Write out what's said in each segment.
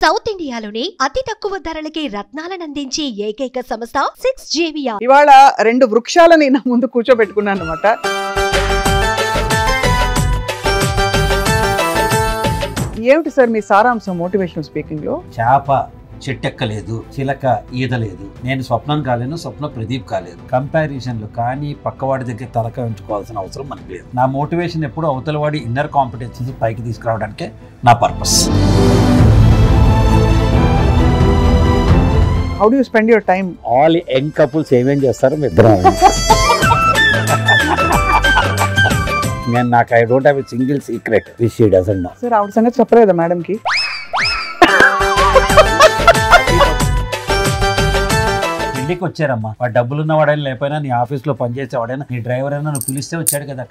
South ఇండియాలోనే అతి తక్కువ ధరలకి రత్నాలనందించే ఏకైక సంస్థ 6JVR. ఇవాళ రెండు వృక్షాలని నా ముందు కూర్చోబెట్టుకున్నాను అన్నమాట. ఏమిటి సార్ మీ సారాంశం మోటివేషనల్ స్పీకింగ్ లో? చేప చెట్టెక్కలేదు, చిలక ఈదలేదు, నేను స్వప్నం కాలేను, స్వప్న ప్రదీప్ కాలేదు. కంపారిజన్లు కానీ పక్కవాడి దగ్గర తలక ఉంచుకోవాల్సిన అవసరం మనకు లేదు. నా మోటివేషన్ ఎప్పుడు అవతల వాడి ఇన్నర్ కాంపిటెన్సెస్ పైకి తీసుకురావడానికే నా purpose. How do you spend your time? All young couples ఏమేం చేస్తారు మీ ఇద్దరం. నేను నాకు I don't have a single secret which she doesn't know. Sir ఆవిడ సంగతి చెప్పలేదా మేడం కి? ఇంటికి వచ్చారమ్మా, వాడు డబ్బులున్న వాడైనా లేకపోయినా నీ ఆఫీస్ లో పనిచేసేవాడైనా నీ డ్రైవర్ అయినా నువ్వు పిలిస్తే వచ్చాడు కదా.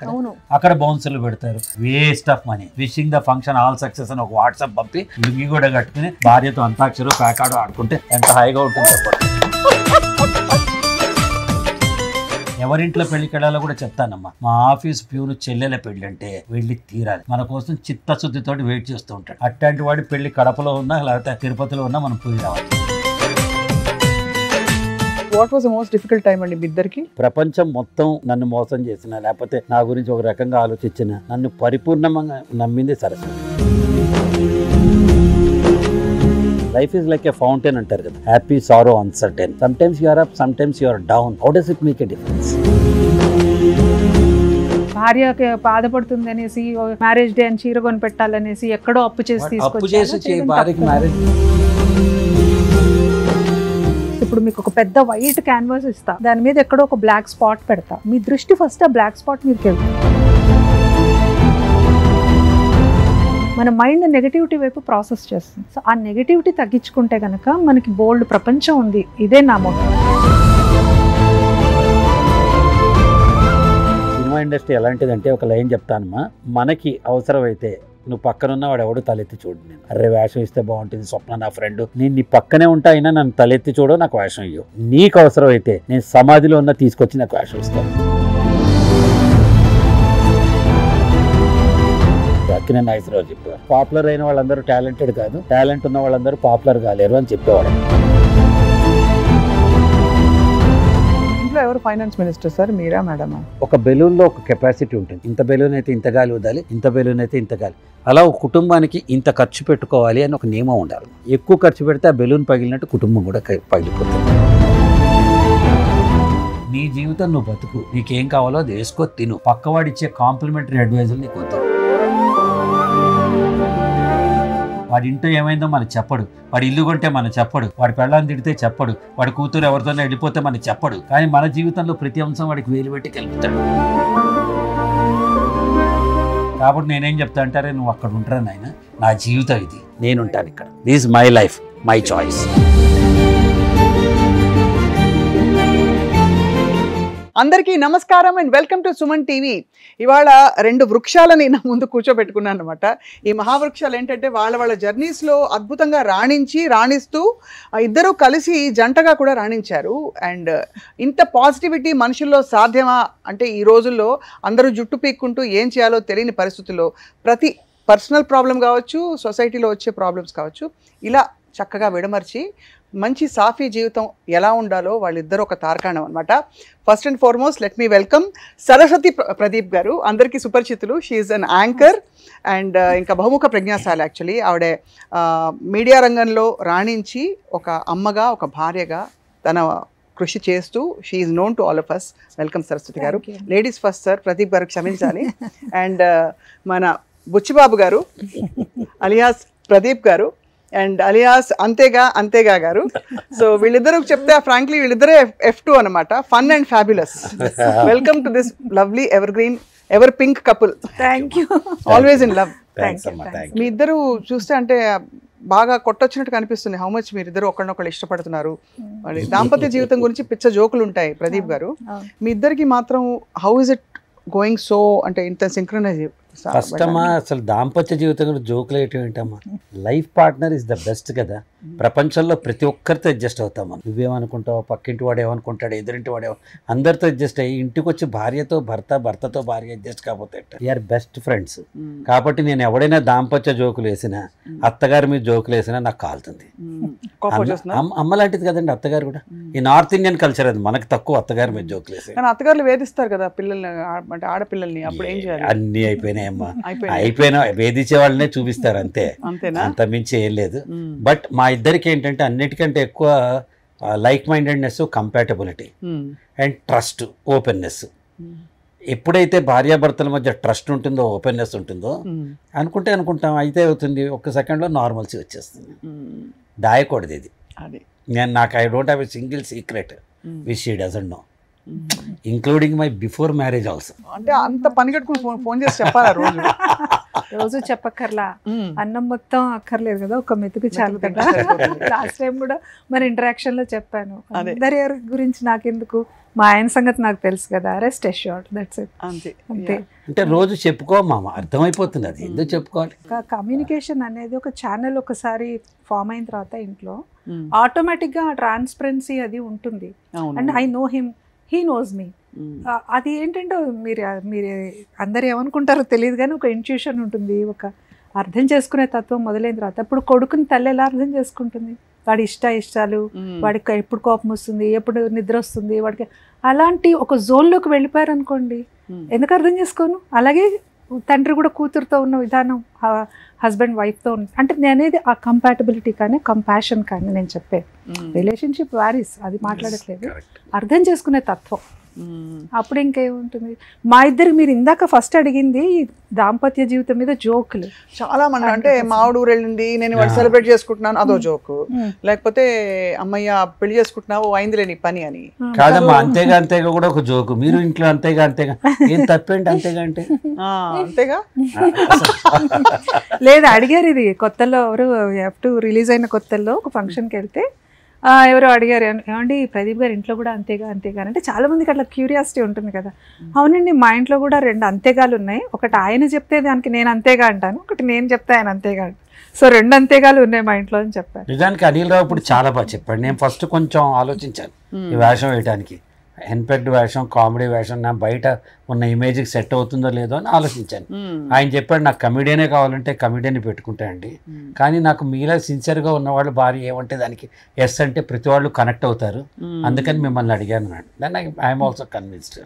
అక్కడ బౌన్సర్లు పెడతారు, waste of money. Wishing the function all success అని ఒక వాట్సాప్ పంపి లుంగి కూడా కట్టుకుని భార్యతో అంతాక్షరు ప్యాకాడు ఆడుకుంటే ఎంత హాయిగా ఉంటుంది చెప్పండి. ఎవరింట్లో పెళ్లికి వెళ్ళాలో కూడా చెప్తానమ్మా. మా ఆఫీస్ ప్యూను చెల్లెల పెళ్లి అంటే వెళ్ళి తీరాలి. మన కోసం చిత్తశుద్ధితో వెయిట్ చేస్తూ ఉంటాడు. అట్లాంటి వాడి పెళ్లి కడపలో ఉన్నా లేకపోతే తిరుపతిలో ఉన్నా మనం పోయి రావాలి. What was the most difficult time అండి మీ ఇద్దరికి? ప్రపంచం మొత్తం నన్ను మోసం చేసిన, లేకపోతే నా గురించి ఒక రకంగా ఆలోచించిన, నన్ను పరిపూర్ణంగా నమ్మింది Saraswati. Life is like a fountain అంటారు కదా, happy, sorrow, uncertain. Sometimes you are up, sometimes you are down. How does it make a difference? భార్యకి బాధపడుతుంది అనేసి మ్యారేజ్ డే అని చీర కొని పెట్టాలనేసి ఎక్కడో అప్పు చేసి తీసుకొచ్చి భార్యకి మ్యారేజ్. ఇప్పుడు మీకు ఒక పెద్ద వైట్ క్యాన్వాస్ ఇస్తా, దాని మీద ఎక్కడో ఒక బ్లాక్ స్పాట్ పెడతా, మీ దృష్టి ఫస్ట్ ఆ బ్లాక్ స్పాట్ మీదకి వెళ్తుంది. మన మైండ్ నెగటివిటీ వైపు ప్రాసెస్ చేస్తుంది. సో ఆ నెగటివిటీ తగ్గించుకుంటే కనుక మనకి బోల్డ్ ప్రపంచం ఉంది. ఇదే నా మోటో. సినిమా ఇండస్ట్రీ ఎలాంటిదంటే ఒక లైన్ చెప్తానమ్మా, మనకి అవసరమైతే నువ్వు పక్కనున్న వాడు ఎవడు తలెత్తి చూడు. నేను అరే వేషం ఇస్తే బాగుంటుంది, స్వప్న నా ఫ్రెండ్, నేను నీ పక్కనే ఉంటా, అయినా నన్ను తలెత్తి చూడో, నాకు వేషం ఇవ్వు. నీకు అవసరం అయితే నేను సమాధిలో ఉన్న తీసుకొచ్చి నాకు వేషం ఇస్తాను. అక్కినే నాగేశ్వరరావు చెప్పేవారు, పాపులర్ అయిన వాళ్ళందరూ టాలెంటెడ్ కాదు, టాలెంట్ ఉన్న వాళ్ళందరూ పాపులర్ కాలేరు అని చెప్పేవాడు. ఇంట్లో ఎవరు ఫైనాన్స్ మినిస్టర్ సార్, మీరా మేడమా? ఒక బెలూన్లో ఒక కెపాసిటీ ఉంటుంది. ఇంత బెలూన్ అయితే ఇంత గాలి వదాలి, ఇంత బెలూన్ అయితే ఇంత గాలి. అలా ఒక కుటుంబానికి ఇంత ఖర్చు పెట్టుకోవాలి అని ఒక నియమం ఉండాలి. ఎక్కువ ఖర్చు పెడితే ఆ బెలూన్ పగిలినట్టు కుటుంబం కూడా పగిలిపోతుంది. నీ జీవితం నువ్వు బతుకు, నీకేం కావాలో అది వేసుకో, తిను. పక్కవాడిచ్చే కాంప్లిమెంటరీ అడ్వైజులు నీకు వద్దు. వాడి ఇంట్లో ఏమైందో మనకు చెప్పడు, వాడి ఇల్లు కొంటే మనకు చెప్పడు, వాడి పెళ్ళాన్ని తిడితే చెప్పడు, వాడి కూతురు ఎవరితోనే వెళ్ళిపోతే మనకు చెప్పడు. కానీ మన జీవితంలో ప్రతి అంశం వాడికి వేలు పెట్టి కలుపుతాడు. కాబట్టి నేనేం చెప్తా అంటారే, నువ్వు అక్కడ ఉంటారా నాయన, నా జీవితం ఇది, నేనుంటాను ఇక్కడ. This my life, my choice. అందరికీ నమస్కారం and welcome to Suman TV. ఇవాళ రెండు వృక్షాలని నా ముందు కూర్చోబెట్టుకున్నాను అనమాట. ఈ మహావృక్షాలు ఏంటంటే వాళ్ళ జర్నీస్లో అద్భుతంగా రాణిస్తూ ఇద్దరూ కలిసి జంటగా కూడా రాణించారు. అండ్ ఇంత పాజిటివిటీ మనుషుల్లో సాధ్యమా అంటే, ఈ రోజుల్లో అందరూ జుట్టు పీక్కుంటూ ఏం చేయాలో తెలియని పరిస్థితుల్లో ప్రతి పర్సనల్ ప్రాబ్లం కావచ్చు, సొసైటీలో వచ్చే ప్రాబ్లమ్స్ కావచ్చు, ఇలా చక్కగా విడమర్చి మంచి సాఫీ జీవితం ఎలా ఉండాలో వాళ్ళిద్దరూ ఒక తార్కాణం అనమాట. First and foremost let me welcome Saraswathi Pradeep గారు. అందరికీ సుపరిచితులు. She is an anchor and ఇంకా బహుముఖ ప్రజ్ఞాశాలి. యాక్చువల్లీ ఆవిడ మీడియా రంగంలో రాణించి ఒక అమ్మగా, ఒక భార్యగా తన కృషి చేస్తూ she is known to all of us. Welcome Saraswathi గారు. లేడీస్ ఫస్ట్ సార్, ప్రదీప్ గారు క్షమించాలి. అండ్ మన బుచ్చిబాబు గారు అలియాస్ ప్రదీప్ గారు అండ్ అలియాస్ అంతేగా గారు. సో వీళ్ళిద్దరూ చెప్తే ఫ్రాంక్లీ వీళ్ళిద్దరే F2 అనమాట, fun and fabulous. Welcome to this lovely evergreen ever pink couple. Thank you. Always in love. మీ ఇద్దరు చూస్తే అంటే బాగా కొట్టొచ్చినట్టు కనిపిస్తుంది. హౌ మచ్ మీరిద్దరు ఒకరినొకళ్ళు ఇష్టపడుతున్నారు. దాంపత్య జీవితం గురించి పిచ్చ జోకులు ఉంటాయి ప్రదీప్ గారు. మీ ఇద్దరికి మాత్రం how is it going so, అంటే ఇంత సింక్రనైజ్? కష్టమా అసలు దాంపత్య జీవితం కూడా జోకులు ఏంటమ్మా. Life partner is the best కదా. ప్రపంచంలో ప్రతి ఒక్కరితో అడ్జస్ట్ అవుతాం మనం. నువ్వేమనుకుంటావు, పక్కింటి వాడు ఏమనుకుంటాడు, ఎదురింటి వాడు అందరితో అడ్జస్ట్ అయ్యి ఇంటికి వచ్చి భార్యతో భర్తతో భార్య అడ్జస్ట్ కాకపోతే వీఆర్ బెస్ట్ ఫ్రెండ్స్. కాబట్టి నేను ఎవడైనా దాంపత్య జోకులు వేసినా, అత్తగారి మీద జోకులు వేసినా నాకు కాలుతుంది. అమ్మ లాంటిది కదండి అత్తగారు కూడా. ఈ నార్త్ ఇండియన్ కల్చర్ అది, మనకు తక్కువ అత్తగారి మీద జోకులు వేసి. అత్తగారులు వేధిస్తారు కదా పిల్లల్ని, అంటే ఆడపిల్లల్ని, అప్పుడు ఏం చేయాలి? అన్ని అయిపోయినాయమ్మా, అయిపోయినా వేధించే వాళ్ళనే చూపిస్తారు అంతే, అంత మించి ఏం లేదు. బట్ మా ఇద్దరికి ఏంటంటే అన్నిటికంటే ఎక్కువ like mindedness, compatibility and trust, openness. ఎప్పుడైతే భార్యాభర్తల మధ్య ట్రస్ట్ ఉంటుందో, ఓపెన్నెస్ ఉంటుందో, అనుకుంటాం అయితే అవుతుంది, ఒక్క సెకండ్లో నార్మల్సీ వచ్చేస్తుంది. దాయకూడదు ఇది. నాకు I don't have a single secret which she doesn't know, including my before marriage also. అంటే అంత పని కట్టుకుని ఫోన్ చేసి చెప్పాలా రోజు చెప్పక్కర్లా, అన్నం మొత్తం అక్కర్లేదు కదా, ఒక మెతుకు చాలు కదా. లాస్ట్ టైం కూడా మరి ఇంటరాక్షన్ లో చెప్పాను, అందరి గురించి నాకెందుకు, మా ఆయన సంగతి నాకు తెలుసు కదా, రెస్ట్ అష్యూర్డ్, దట్స్ ఇట్. అంతే. అంటే రోజు చెప్పుకోమా, అర్థమైపోతుంది అది ఎందుకు చెప్పుకోవాలి. కమ్యూనికేషన్ అనేది ఒక ఛానల్ ఒకసారి ఫామ్ అయిన తర్వాత ఇంట్లో ఆటోమేటిక్ గా ట్రాన్స్పరెన్సీ అది ఉంటుంది. And I know him, he knows me. అది ఏంటంటే మీరు అందరు ఏమనుకుంటారో తెలియదు కానీ ఒక ఇంట్యూషన్ ఉంటుంది, ఒక అర్థం చేసుకునే తత్వం మొదలైన తర్వాత ఇప్పుడు కొడుకుని తల్లి ఎలా అర్థం చేసుకుంటుంది, వాడి ఇష్టాలు, వాడికి ఎప్పుడు కోపం వస్తుంది, ఎప్పుడు నిద్ర వస్తుంది, వాడికి అలాంటి ఒక జోన్లోకి వెళ్ళిపోయారు అనుకోండి, ఎందుకు అర్థం చేసుకోను. అలాగే తండ్రి కూడా కూతురుతో ఉన్న విధానం, హస్బెండ్ వైఫ్తో అంటే నేనేది ఆ కంపాటబిలిటీ కానీ కంపాషన్ కానీ నేను చెప్పే రిలేషన్షిప్ వారీస్, అది మాట్లాడట్లేదు, అర్థం చేసుకునే తత్వం. అప్పుడు ఇంకేముంటుంది. మా ఇద్దరు మీరు ఇందాక ఫస్ట్ అడిగింది దాంపత్య జీవితం మీద జోకులు చాలా మంది. అంటే మామిడి ఊరు వెళ్ళింది, నేను వాడు సెలబ్రేట్ చేసుకుంటున్నాను, అదో జోకు. లేకపోతే అమ్మయ్య పెళ్లి చేసుకుంటున్నావు, అయింది లేని పని అని. కాదమ్మా, అంతేగా కూడా ఒక జోకు. మీరు ఇంట్లో అంతేగా ఏం తప్పేంటి అంతేగా అంటే అంతేగా లేదు. అడిగారు ఇది కొత్తలో, ఎవరు ఎఫ్2 రిలీజ్ అయిన కొత్తల్లో ఒక ఫంక్షన్కి వెళ్తే ఎవరో అడిగారు, ఏమండి ప్రదీప్ గారు ఇంట్లో కూడా అంతేగా అంటే చాలా మందికి అట్లా క్యూరియాసిటీ ఉంటుంది కదా. అవునండి, మా ఇంట్లో కూడా 2 అంతేగాలు ఉన్నాయి, ఒకటి ఆయన చెప్తే దానికి నేను అంతేగా అంటాను, ఒకటి నేను చెప్తే ఆయన అంతేగా అంటాను. సో 2 అంతేగాలు ఉన్నాయి మా ఇంట్లో అని చెప్పాను. నిజానికి అనిల్ రావు ఇప్పుడు చాలా బాగా చెప్పాడు. నేను ఫస్ట్ కొంచెం ఆలోచించాను ఈ వేషం వేయడానికి, ఎన్పెక్ట్ వేషం, కామెడీ వేషం, నా బయట ఉన్న ఇమేజ్కి సెట్ అవుతుందో లేదో అని ఆలోచించాను. ఆయన చెప్పాడు నాకు కమిడియనే కావాలంటే కమిడియన్ పెట్టుకుంటాయండి, కానీ నాకు మీలా సిన్సియర్గా ఉన్నవాళ్ళు భార్య ఏమంటే దానికి ఎస్ అంటే ప్రతి వాళ్ళు కనెక్ట్ అవుతారు, అందుకని మిమ్మల్ని అడిగాను అన్నాడు. దాన్ని ఐఎమ్ ఆల్సో కన్విన్స్డ్.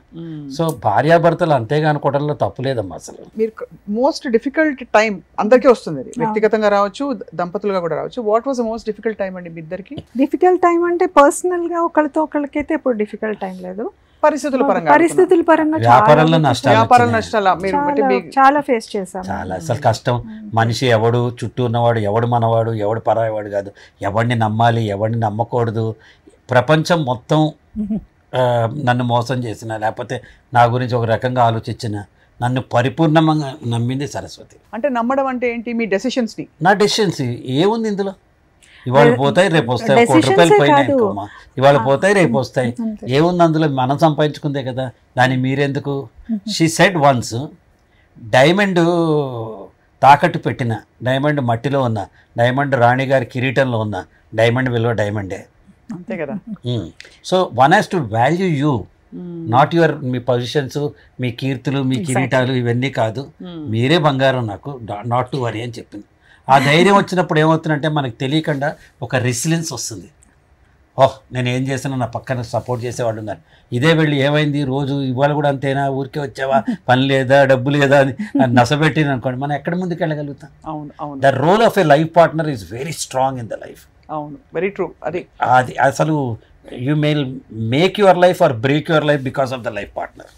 సో భార్యాభర్తలు అంతేగా అనుకోవడంలో తప్పు లేదమ్మా. అసలు మీరు మోస్ట్ డిఫికల్ట్ టైం అందరికీ వస్తుంది, వ్యక్తిగతంగా రావచ్చు, దంపతులుగా కూడా రావచ్చు. What was the most difficult time అండి మీ ఇద్దరికి? డిఫికల్ట్ టైం అంటే పర్సనల్గా ఒకళ్ళకైతే ఇప్పుడు డిఫికల్ట్ టైం లేదు, పరిస్థితుల పరంగా చాలా ఫేస్ చేశాం. చాలా అసలు కష్టం. మనిషి ఎవడు, చుట్టూ ఉన్నవాడు ఎవడు మనవాడు, ఎవడు పరాయవాడు కాదు, ఎవడిని నమ్మాలి, ఎవడిని నమ్మకూడదు. ప్రపంచం మొత్తం నన్ను మోసం చేసిన, లేకపోతే నా గురించి ఒక రకంగా ఆలోచించిన, నన్ను పరిపూర్ణంగా నమ్మింది సరస్వతి. అంటే నమ్మడం అంటే ఏంటి? మీ డెసిషన్స్ ని. నా డెసిషన్స్ ఏముంది ఇందులో, ఇవాళ పోతాయి రేపు వస్తాయి, ₹1 పైన అనుకోమా, ఇవాళ పోతాయి రేపు వస్తాయి, ఏముంది అందులో, మనం సంపాదించుకుందే కదా, దాన్ని మీరెందుకు. షీ సెడ్ వన్స్, డైమండ్ తాకట్టు పెట్టిన, డైమండ్ మట్టిలో ఉన్న, డైమండ్ రాణి గారి కిరీటంలో ఉన్న, డైమండ్ విలువ డైమండే, అంతే కదా. So one has to value you, not your మీ పొజిషన్స్, మీ కీర్తులు, మీ కిరీటాలు ఇవన్నీ కాదు, మీరే బంగారం నాకు, నాట్ టు వరీ అని చెప్పింది. ఆ ధైర్యం వచ్చినప్పుడు ఏమవుతుందంటే మనకు తెలియకుండా ఒక రెసిలియన్స్ వస్తుంది. ఓహ్ నేను ఏం చేసినా నా పక్కన సపోర్ట్ చేసేవాళ్ళు ఉన్నారు. ఇదే వెళ్ళి ఏమైంది రోజు ఇవాళ కూడా అంతేనా, ఊరికే వచ్చావా, పని లేదా, డబ్బు లేదా అని నసబెట్టిన అనుకోండి, మనం ఎక్కడ ముందుకు వెళ్ళగలుగుతాం. The role of a life partner is very strong in the life. అవును, వెరీ ట్రూ. అది అసలు you may make your life or break your life because of the life partner.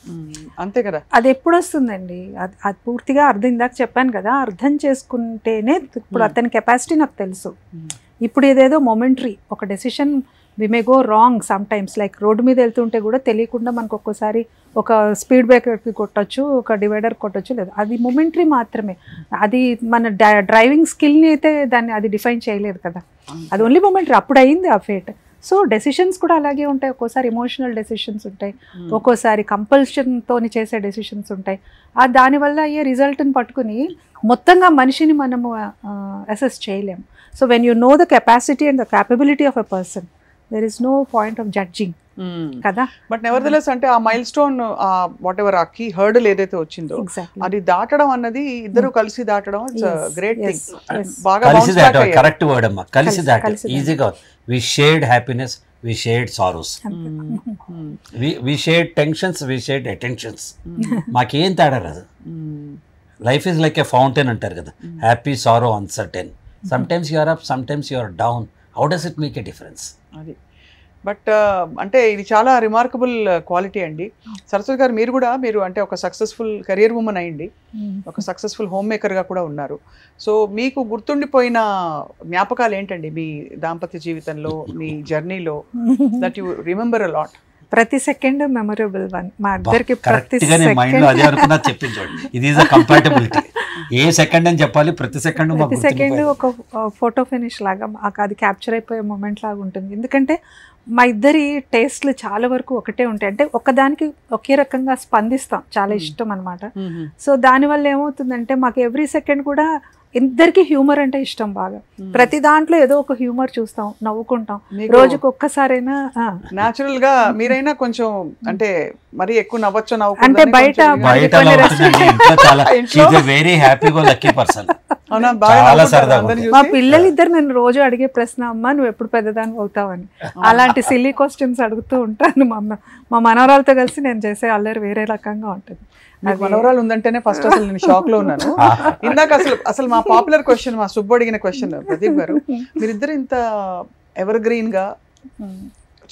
అంతే కదా. అది ఎప్పుడు వస్తుందండి, అది పూర్తిగా అర్థం, ఇందాక చెప్పాను కదా, అర్థం చేసుకుంటేనే. ఇప్పుడు అతని కెపాసిటీ నాకు తెలుసు. ఇప్పుడు ఇదేదో మొమెంటరీ, ఒక decision we may go wrong sometimes. Like road మీద వెళ్తుంటే కూడా తెలియకుండా మనకు ఒక్కోసారి ఒక స్పీడ్ బ్రేకర్కి కొట్టచ్చు, ఒక డివైడర్ కొట్టచ్చు, లేదు, అది మొమెంటరీ మాత్రమే. అది మన డ్రైవింగ్ స్కిల్ని అయితే దాన్ని అది డిఫైన్ చేయలేదు కదా, అది ఓన్లీ మొమెంటరీ. అప్పుడు అయింది ఆ ఫేట్. సో డెసిషన్స్ కూడా అలాగే ఉంటాయి. ఒక్కోసారి ఎమోషనల్ డెసిషన్స్ ఉంటాయి, ఒక్కోసారి కంపల్షన్తో చేసే డెసిషన్స్ ఉంటాయి. దానివల్ల అయ్యే రిజల్ట్ని పట్టుకుని మొత్తంగా మనిషిని మనము అసెస్ చేయలేము. So when you know the capacity and the capability of a person there is no point of judging కదా. బట్ నెవర్దెలెస్ అంటే ఆ మైల్ స్టోన్ వాట్ ఎవర్ ఆ కీ హర్డల్ ఏదైతే వచ్చిందో అది దాటడం అన్నది ఇద్దరు కలిసి దాటడం గ్రేట్ థింగ్. బాగా కలిసి దాటడం కరెక్ట్ వర్డ్ అమ్మా, కలిసి దాటడం ఈజీగా. We shared happiness, we shared sorrows, we shared tensions, we shared attentions. మాకేం తేడా రాదు. Life is like a fountain అంటారు కదా, happy, sorrow, uncertain. Sometimes you're up, sometimes you're down. How does it make a difference? అది but అంటే ఇది చాలా remarkable quality అండి. సరస్వతి గారు మీరు అంటే ఒక సక్సెస్ఫుల్ కెరియర్ ఉమెన్ అయ్యండి, ఒక సక్సెస్ఫుల్ హోమ్ మేకర్గా కూడా ఉన్నారు. సో మీకు గుర్తుండిపోయిన జ్ఞాపకాలు ఏంటండి మీ దాంపత్య జీవితంలో, మీ జర్నీలో that you remember a lot? ప్రతి సెకండ్ మెమరబుల్ వన్. మా ఇద్దరికి ప్రతి ఏ సెకండ్ అని చెప్పాలి, ప్రతి సెకండ్ ఒక ఫోటో ఫినిష్ లాగా మాకు అది క్యాప్చర్ అయిపోయే మూమెంట్ లాగా ఉంటుంది. ఎందుకంటే మా ఇద్దరి టేస్ట్లు చాలా వరకు ఒకటే ఉంటాయి. అంటే ఒకదానికి ఒకే రకంగా స్పందిస్తాం, చాలా ఇష్టం అనమాట. సో దానివల్ల ఏమవుతుందంటే మాకు ఎవ్రీ సెకండ్ కూడా ఇద్దరికి హ్యూమర్ అంటే ఇష్టం బాగా. ప్రతి దాంట్లో ఏదో ఒక హ్యూమర్ చూస్తాం, నవ్వుకుంటాం. రోజుకి ఒక్కసారైనా నేచురల్ గా మీరైనా కొంచెం అంటే మరి ఎక్కువ నవ్వచ్చు అంటే బయట మా పిల్లలిద్దరు నేను రోజు అడిగే ప్రశ్న, అమ్మ నువ్వు ఎప్పుడు పెద్దదాన్ని అవుతావని. అలాంటి సిల్లీ క్వశ్చన్స్ అడుగుతూ ఉంటాను. మా మనవరాలతో కలిసి నేను చేసే అల్లరి వేరే రకంగా ఉంటుంది. మనవరాలు ఉందంటేనే ఫస్ట్ అసలు నేను షాక్ లో ఉన్నాను. ఇందాక అసలు మా పాపులర్ క్వశ్చన్, మా సుబ్బు అడిగిన క్వశ్చన్, ప్రదీప్ గారు మీరిద్దరు ఇంత ఎవర్ గ్రీన్ గా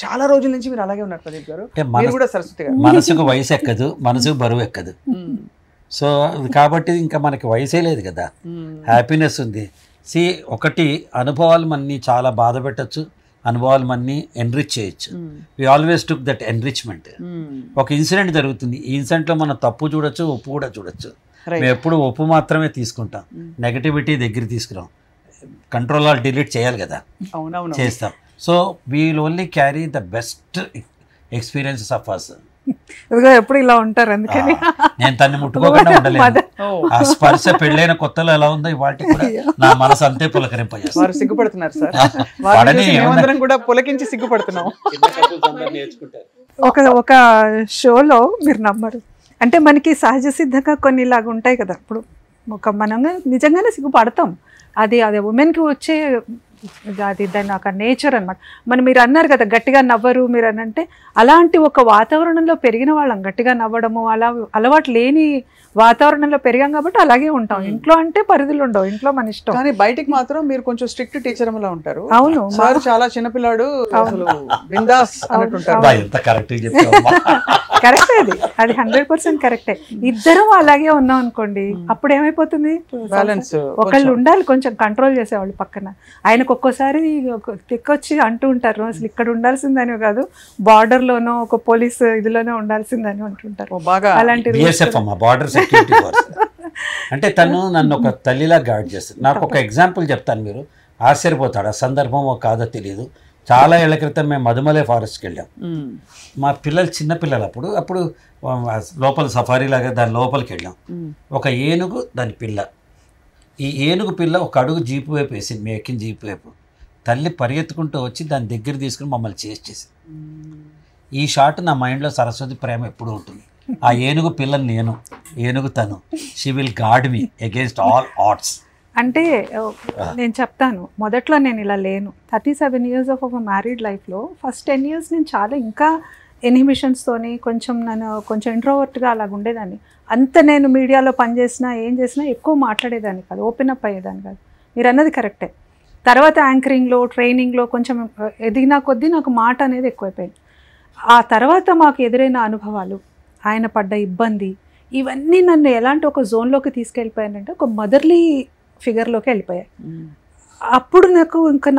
చాలా రోజుల నుంచి మీరు అలాగే ఉన్నారు ప్రదీప్ గారు, మీరు కూడా సరస్వతి గారు. మనసుకు వయసు ఎక్కదు, మనసుకు బరువు ఎక్కదు. సో కాబట్టి ఇంకా మనకి వయసే లేదు కదా, హ్యాపీనెస్ ఉంది. ఒకటి అనుభవాలు మనని చాలా బాధ పెట్టచ్చు, అనుభవాలు మనని ఎన్రిచ్ చేయొచ్చు. We always took that enrichment. ఒక ఇన్సిడెంట్ జరుగుతుంది, ఈ ఇన్సిడెంట్లో మనం తప్పు చూడొచ్చు, ఒప్పు కూడా చూడొచ్చు. మేము ఎప్పుడు ఒప్పు మాత్రమే తీసుకుంటాం, నెగటివిటీ దగ్గర తీసుకురాం. కంట్రోల్ ఆల్ డిలీట్ చేయాలి కదా, చేస్తాం. So we will only carry the best experiences of us. ఎప్పుడు ఇలా ఉంటారు, అందుకని నేను తన్ని ముట్టుకోకుండా ఉండలేదు. ఆ స్పర్శ పెళ్ళైన కొత్తలో ఎలా ఉందో ఇవాటి కూడా నా మనసు అంతే పులకరింపజేస్తుంది. వారు సిగ్గుపడుతున్నారు సార్, కూడా పులకించి సిగ్గుపడుతున్నాం. ఒక షోలో మీరు నమ్మరు, అంటే మనకి సహజ సిద్ధంగా కొన్ని ఇలాగ ఉంటాయి కదా. ఇప్పుడు మనం నిజంగానే సిగ్గుపడతాం, అది ఉమెన్కి వచ్చే అది దాని ఒక నేచర్ అనమాట. మీరు అన్నారు కదా గట్టిగా నవ్వరు మీరు అని, అంటే అలాంటి ఒక వాతావరణంలో పెరిగిన వాళ్ళం. గట్టిగా నవ్వడము అలా అలవాటు లేని వాతావరణంలో పెరిగాం కాబట్టి అలాగే ఉంటాం. ఇంట్లో అంటే పరిధులు ఉండవు, ఇంట్లో మన ఇష్టం. కానీ బయటికి మాత్రం మీరు కొంచెం స్ట్రిక్ట్ టీచర్ లా ఉంటారు. అవును, సార్ చాలా చిన్నపిల్లాడు, బిందాస్ అన్నట్టుంటారు. కరెక్టే, అది 100% కరెక్టే. ఇద్దరం అలాగే ఉన్నాం అనుకోండి, అప్పుడు ఏమైపోతుంది, బ్యాలెన్స్ ఒకళ్ళు ఉండాలి కొంచెం కంట్రోల్ చేసేవాళ్ళు పక్కన. ఆయనకు ఒక్కోసారి తిక్కొచ్చి అంటూ ఉంటారు, అసలు ఇక్కడ ఉండాల్సిందని కాదు, బార్డర్ లోనో ఒక పోలీస్ ఇదిలోనో ఉండాల్సిందని అంటుంటారు. అలాంటి అంటే తను నన్ను ఒక తల్లిలా గైడ్ చేస్తుంది. నాకు ఒక ఎగ్జాంపుల్ చెప్తాను, మీరు ఆశ్చర్యపోతాడు. ఆ సందర్భమో కాదో తెలియదు. చాలా ఏళ్ల క్రితం మేము మధుమలై ఫారెస్ట్కి వెళ్ళాం. మా పిల్లలు చిన్నపిల్లలు అప్పుడు లోపల సఫారీ లాగా దాని లోపలికి వెళ్ళాం. ఒక ఏనుగు దాని పిల్ల, ఈ ఏనుగు పిల్ల ఒక అడుగు జీపు వైపు వేసింది, మేము ఎక్కిన జీపు వైపు. తల్లి పరిగెత్తుకుంటూ వచ్చి దాని దగ్గర తీసుకుని మమ్మల్ని చేసేసి. ఈ షాట్ నా మైండ్లో సరస్వతి ప్రేమ ఎప్పుడూ ఉంటుంది. ఆ ఏనుగు పిల్లని నేను, ఏనుగు తను. She will guard me against all odds. అంటే నేను చెప్తాను, మొదట్లో నేను ఇలా లేను. 37 years ఆఫ్ ఒక మ్యారీడ్ లైఫ్లో ఫస్ట్ 10 years నేను చాలా ఇంకా ఇన్హిబిషన్స్తోని కొంచెం ఇంట్రోవర్ట్గా అలాగ ఉండేదాన్ని. అంత నేను మీడియాలో పనిచేసినా ఏం చేసినా ఎక్కువ మాట్లాడేదాన్ని కాదు, ఓపెన్ అప్ అయ్యేదాన్ని కాదు. మీరు అన్నది కరెక్టే. తర్వాత యాంకరింగ్లో, ట్రైనింగ్లో కొంచెం ఎదిగినా కొద్దీ నాకు మాట అనేది ఎక్కువైపోయింది. ఆ తర్వాత మాకు ఎదురైన అనుభవాలు, ఆయన పడ్డ ఇబ్బంది, ఇవన్నీ నన్ను ఎలాంటి ఒక జోన్లోకి తీసుకెళ్ళిపోయానంటే ఒక మదర్లీ ఫిగర్లోకి వెళ్ళిపోయాయి. అప్పుడు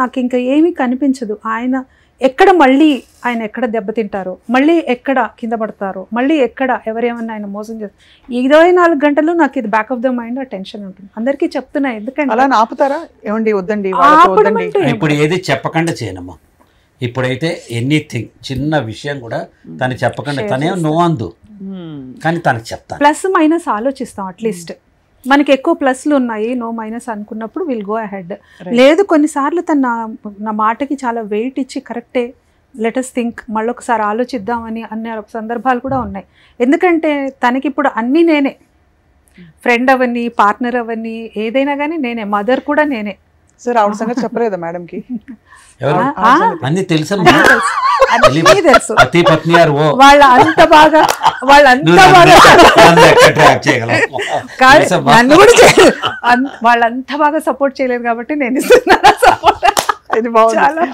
నాకు ఇంకా ఏమీ కనిపించదు. ఆయన ఎక్కడ దెబ్బతింటారో, మళ్ళీ ఎక్కడ కింద పడతారో, మళ్ళీ ఎక్కడ ఎవరేమన్నా ఆయన మోసం చేస్తారు. 24 గంటలు నాకు ఇది back of the mind tension ఉంటుంది. అందరికీ చెప్తున్నా, ఎందుకంటే అలా ఆపుతారా ఏమండి, వద్దండి ఇప్పుడు ఏది చెప్పకుండా చేయనమ్మా. ఇప్పుడైతే ఎనీథింగ్ చిన్న విషయం కూడా తను చెప్పకుండా, తనే నో అందు కానీ తనకు చెప్తాను. ప్లస్ మైనస్ ఆలోచిస్తాం అట్లీస్ట్. మనకి ఎక్కువ ప్లస్లు ఉన్నాయి, నో మైనస్ అనుకున్నప్పుడు విల్ గో అహెడ్. లేదు కొన్నిసార్లు నా మాటకి చాలా వెయిట్ ఇచ్చి కరెక్టే లెటస్ థింక్ మళ్ళీ ఒకసారి ఆలోచిద్దామని అనే సందర్భాలు కూడా ఉన్నాయి. ఎందుకంటే తనకి ఇప్పుడు అన్నీ నేనే, ఫ్రెండ్ అవన్నీ, పార్ట్నర్ అవన్నీ, ఏదైనా కానీ నేనే, మదర్ కూడా నేనే. సార్ ఆవిడ సంగతి చెప్పలేదా మేడంకి? అన్ని తెలుసు, అన్నీ తెలుసు. పతి పత్ని వాళ్ళంతా బాగా నన్ను కూడా వాళ్ళంతా బాగా సపోర్ట్ చేయలేదు కాబట్టి నేను ఇస్తున్నాను సపోర్ట్. ఇది బాగుంది,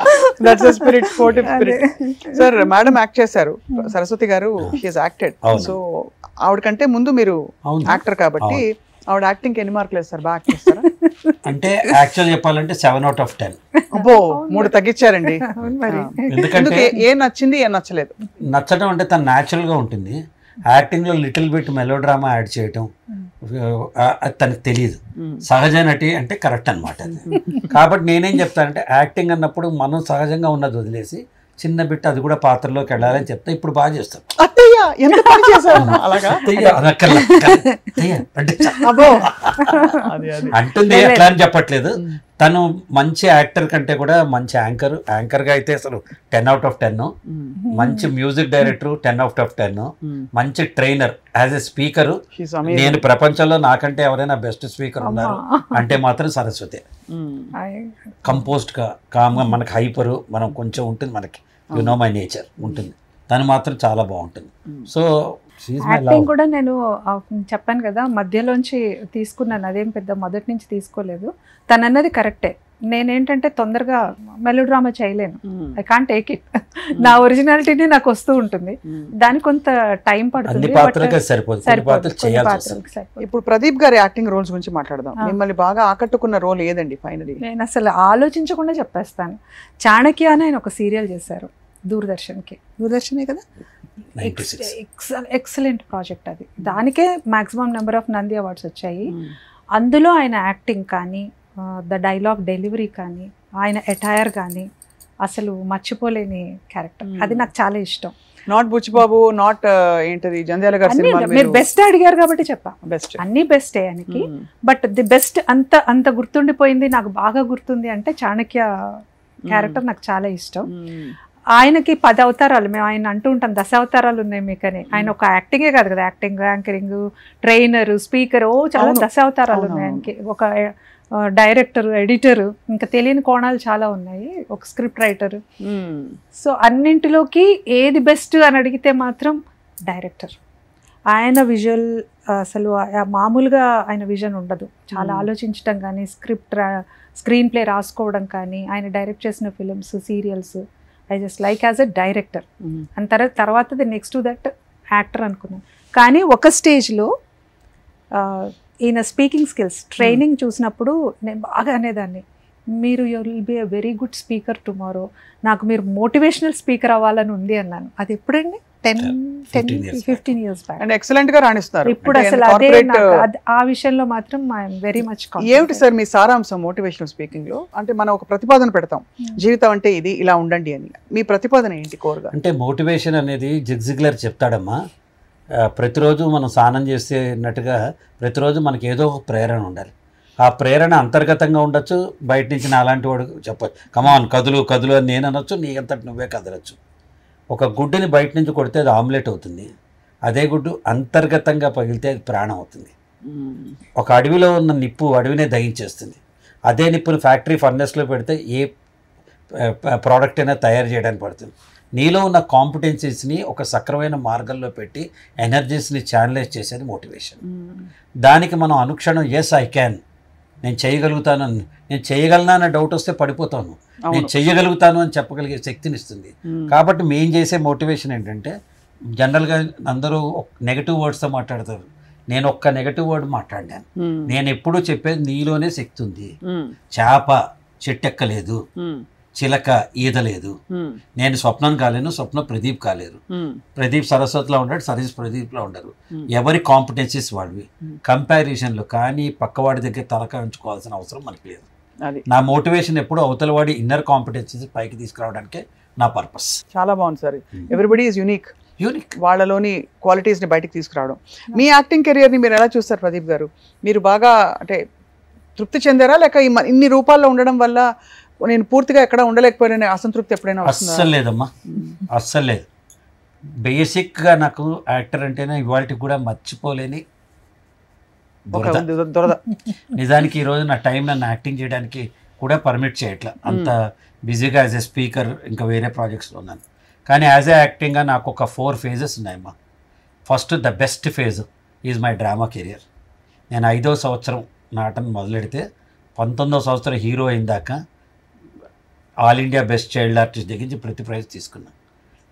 that's spirit, sportive spirit. Sir madam act చేశారు, సరస్వతి గారు షీ హస్ యాక్టెడ్. సో ఆవిడకంటే ముందు మీరు యాక్టర్ కాబట్టి ఆవిడ యాక్టింగ్ ఎన్ని మార్కులు వేస్తారు? బాగా యాక్ట్ చేస్తారా? అంటే యాక్చువల్ చెప్పాలంటే 7 out of 10. అబ్బో 3 తగ్గించారండి. ఎందుకంటే ఏం నచ్చింది ఏం నచ్చలేదు? నచ్చడం అంటే తను న్యాచురల్ గా ఉంటుంది. యాక్టింగ్ లో little bit melodrama add చేయటం అది తనకు తెలియదు. సహజ నటి అంటే కరెక్ట్ అనమాట అది. కాబట్టి నేనేం చెప్తానంటే యాక్టింగ్ అన్నప్పుడు మనం సహజంగా ఉన్నది వదిలేసి చిన్న బిట్ అది కూడా పాత్రలోకి వెళ్ళాలని చెప్తా. ఇప్పుడు బాగా చేస్తాం. అంటుంది ఎట్లా అని చెప్పట్లేదు. తను మంచి యాక్టర్ కంటే కూడా మంచి యాంకర్ గా అయితే అసలు 10 out of 10. మంచి మ్యూజిక్ డైరెక్టర్ 10 out of 10. మంచి ట్రైనర్, యాజ్ ఎ స్పీకర్ నేను ప్రపంచంలో నాకంటే ఎవరైనా బెస్ట్ స్పీకర్ ఉన్నారు అంటే మాత్రం సరస్వతి. కంపోజ్డ్ గా కామ్గా, మనకి హైపరు మనం కొంచెం ఉంటుంది, మనకి యు నో మై నేచర్ ఉంటుంది. తను మాత్రం చాలా బాగుంటుంది. సో యాక్టింగ్ కూడా నేను చెప్పాను కదా మధ్యలోంచి తీసుకున్నాను, అదేం పెద్ద మొదటి నుంచి తీసుకోలేదు. తను అన్నది కరెక్టే. నేనేంటంటే తొందరగా మెలో డ్రామా చేయలేను, ఐ కాంట్ టేక్ ఇట్. నా ఒరిజినాలిటీని నాకు వస్తూ ఉంటుంది, దానికి కొంత టైం పడుతుంది. ఇప్పుడు ప్రదీప్ గారి యాక్టింగ్ రోల్స్ గురించి మాట్లాడదాం. మిమ్మల్ని బాగా ఆకట్టుకున్న రోల్ ఏదండి ఫైనలీ? నేను అసలు ఆలోచించకుండా చెప్పేస్తాను. చాణక్య అని ఆయన ఒక సీరియల్ చేశారు దూరదర్శనే కదా, ఎక్సలెంట్ ప్రాజెక్ట్ అది. దానికే maximum number of Nandi awards వచ్చాయి. అందులో ఆయన యాక్టింగ్ కానీ, ద డైలాగ్ డెలివరీ కానీ, ఆయన అటైర్ కానీ అసలు మర్చిపోలేని క్యారెక్టర్. అది నాకు చాలా ఇష్టం. నాట్ బుచ్చిబాబు, నాట్ ఏంటది జంధ్యాల గారి సినిమా. మీరు బెస్ట్ అడిగారు కాబట్టి చెప్పా, బెస్ట్ అన్ని బెస్టే ఆయనకి. బట్ ది బెస్ట్ అంత గుర్తుండిపోయింది, నాకు బాగా గుర్తుంది అంటే చాణక్య క్యారెక్టర్ నాకు చాలా ఇష్టం. ఆయనకి 10 అవతారాలు, మేము ఆయన అంటూ ఉంటాం 10 అవతారాలు ఉన్నాయి మీకని. ఆయన ఒక యాక్టింగే కాదు కదా, యాక్టింగ్, యాంకరింగ్, ట్రైనర్, స్పీకర్, చాలా 10 అవతారాలు ఉన్నాయి ఆయనకి. ఒక డైరెక్టర్, ఎడిటర్, ఇంకా తెలియని కోణాలు చాలా ఉన్నాయి, ఒక స్క్రిప్ట్ రైటర్. సో అన్నింటిలోకి ఏది బెస్ట్ అని అడిగితే మాత్రం డైరెక్టర్. ఆయన విజువల్ అసలు మామూలుగా ఆయన విజన్ ఉండదు, చాలా ఆలోచించడం కానీ, స్క్రీన్ ప్లే రాసుకోవడం కానీ, ఆయన డైరెక్ట్ చేసిన films, serials I just like as a director. And తర్వాత the next to that actor అనుకున్నాను. కానీ ఒక స్టేజ్లో ఈయన స్పీకింగ్ స్కిల్స్ ట్రైనింగ్ చూసినప్పుడు నేను బాగా అనేదాన్ని, మీరు you will be a very good speaker tomorrow, నాకు మీరు మోటివేషనల్ స్పీకర్ అవ్వాలని ఉంది అన్నాను. అది ఎప్పుడండి? 10-15 years బ్యాక్. అండ్ ఎక్సలెంట్ గా రాణిస్తారు ఇప్పుడు. అసలు అదే ఆ విషయంలో మాత్రం ఐఎమ్ వెరీ మచ్. ఏమిటి సార్ మీ సారాంశం మోటివేషనల్ స్పీకింగ్ లో? అంటే మనం ఒక ప్రతిపాదన పెడతాం, జీవితం అంటే ఇది, ఇలా ఉండండి అని. మీ ప్రతిపాదన ఏంటి కోరుగా? అంటే మోటివేషన్ అనేది జిగ్జిగ్లర్ చెప్తాడమ్మా, ప్రతిరోజు మనం స్నానం చేసేటట్టుగా ప్రతిరోజు మనకి ఏదో ఒక ప్రేరణ ఉండాలి. ఆ ప్రేరణ అంతర్గతంగా ఉండొచ్చు, బయట నుంచి నా అలాంటి వాడు చెప్పచ్చు, కమాన్ కదులు అని నేను అనొచ్చు, నీ అంతటి నువ్వే కదలొచ్చు. ఒక గుడ్డుని బయట నుంచి కొడితే అది ఆమ్లెట్ అవుతుంది, అదే గుడ్డు అంతర్గతంగా పగిలితే అది ప్రాణం అవుతుంది. ఒక అడవిలో ఉన్న నిప్పు అడవినే దహించేస్తుంది, అదే నిప్పుని ఫ్యాక్టరీ ఫర్నెస్లో పెడితే ఏ ప్రోడక్ట్ అయినా తయారు చేయడానికి పడుతుంది. నీలో ఉన్న కాంపిటెన్సీస్ని ఒక సక్రమైన మార్గంలో పెట్టి ఎనర్జీస్ని ఛానలైజ్ చేసేది మోటివేషన్. దానికి మనం అనుక్షణం ఎస్ ఐ క్యాన్, నేను చేయగలుగుతాను, నేను చేయగలనా అన్న డౌట్ వస్తే పడిపోతాను, నేను చేయగలుగుతాను అని చెప్పగలిగే శక్తిని ఇస్తుంది. కాబట్టి మేము చేసే మోటివేషన్ ఏంటంటే, జనరల్గా అందరూ నెగటివ్ వర్డ్స్తో మాట్లాడతారు, నేను ఒక్క నెగటివ్ వర్డ్ మాట్లాడాను. నేను ఎప్పుడూ చెప్పేది నీలోనే శక్తి ఉంది. చేప చెట్టెక్కలేదు, చిలక ఈదలేదు, నేను స్వప్నం కాలేను, స్వప్న ప్రదీప్ కాలేరు, ప్రదీప్ సరస్వతిలో ఉంటాడు, సరస్వతి ప్రదీప్లో ఉండరు. ఎవరి కాంపిటెన్సీస్ వాళ్ళవి. కంపారిజన్లో కానీ పక్కవాడి దగ్గర తలక ఉంచుకోవాల్సిన అవసరం మనకి లేదు. నా మోటివేషన్ ఎప్పుడు అవతల వాడి ఇన్నర్ కాంపిటెన్సీస్ పైకి తీసుకురావడానికే నా పర్పస్. చాలా బాగుంది sir. Everybody is unique. Unique. వాళ్ళలోని క్వాలిటీస్ని బయటికి తీసుకురావడం. మీ యాక్టింగ్ కెరియర్ని మీరు ఎలా చూస్తారు ప్రదీప్ గారు? మీరు బాగా అంటే తృప్తి చెందారా, లేక ఇన్ని రూపాల్లో ఉండడం వల్ల నేను పూర్తిగా ఎక్కడ ఉండలేకపోయినా అసంతృప్తి ఎప్పుడైనా వస్తుందా? అస్సలు లేదమ్మా, అస్సలు లేదు. బేసిక్గా నాకు యాక్టర్ అంటేనే ఇవాళకి కూడా మర్చిపోలేని దొరద. నిజానికి ఈరోజు నా టైం నన్ను యాక్టింగ్ చేయడానికి కూడా పర్మిట్ చేయట్లా, అంత బిజీగా యాజ్ ఎ స్పీకర్ ఇంకా వేరే ప్రాజెక్ట్స్లో ఉన్నాను. కానీ యాజ్ ఎ యాక్టింగ్గా నాకు ఒక 4 phases ఉన్నాయమ్మా. First the best phase is my drama career. నేను 5వ సంవత్సరం నాటను మొదలెడితే 19వ సంవత్సరం హీరో అయిన దాకా all India best child artist దగ్గర ప్రతి ప్రైజ్ తీసుకున్నాను.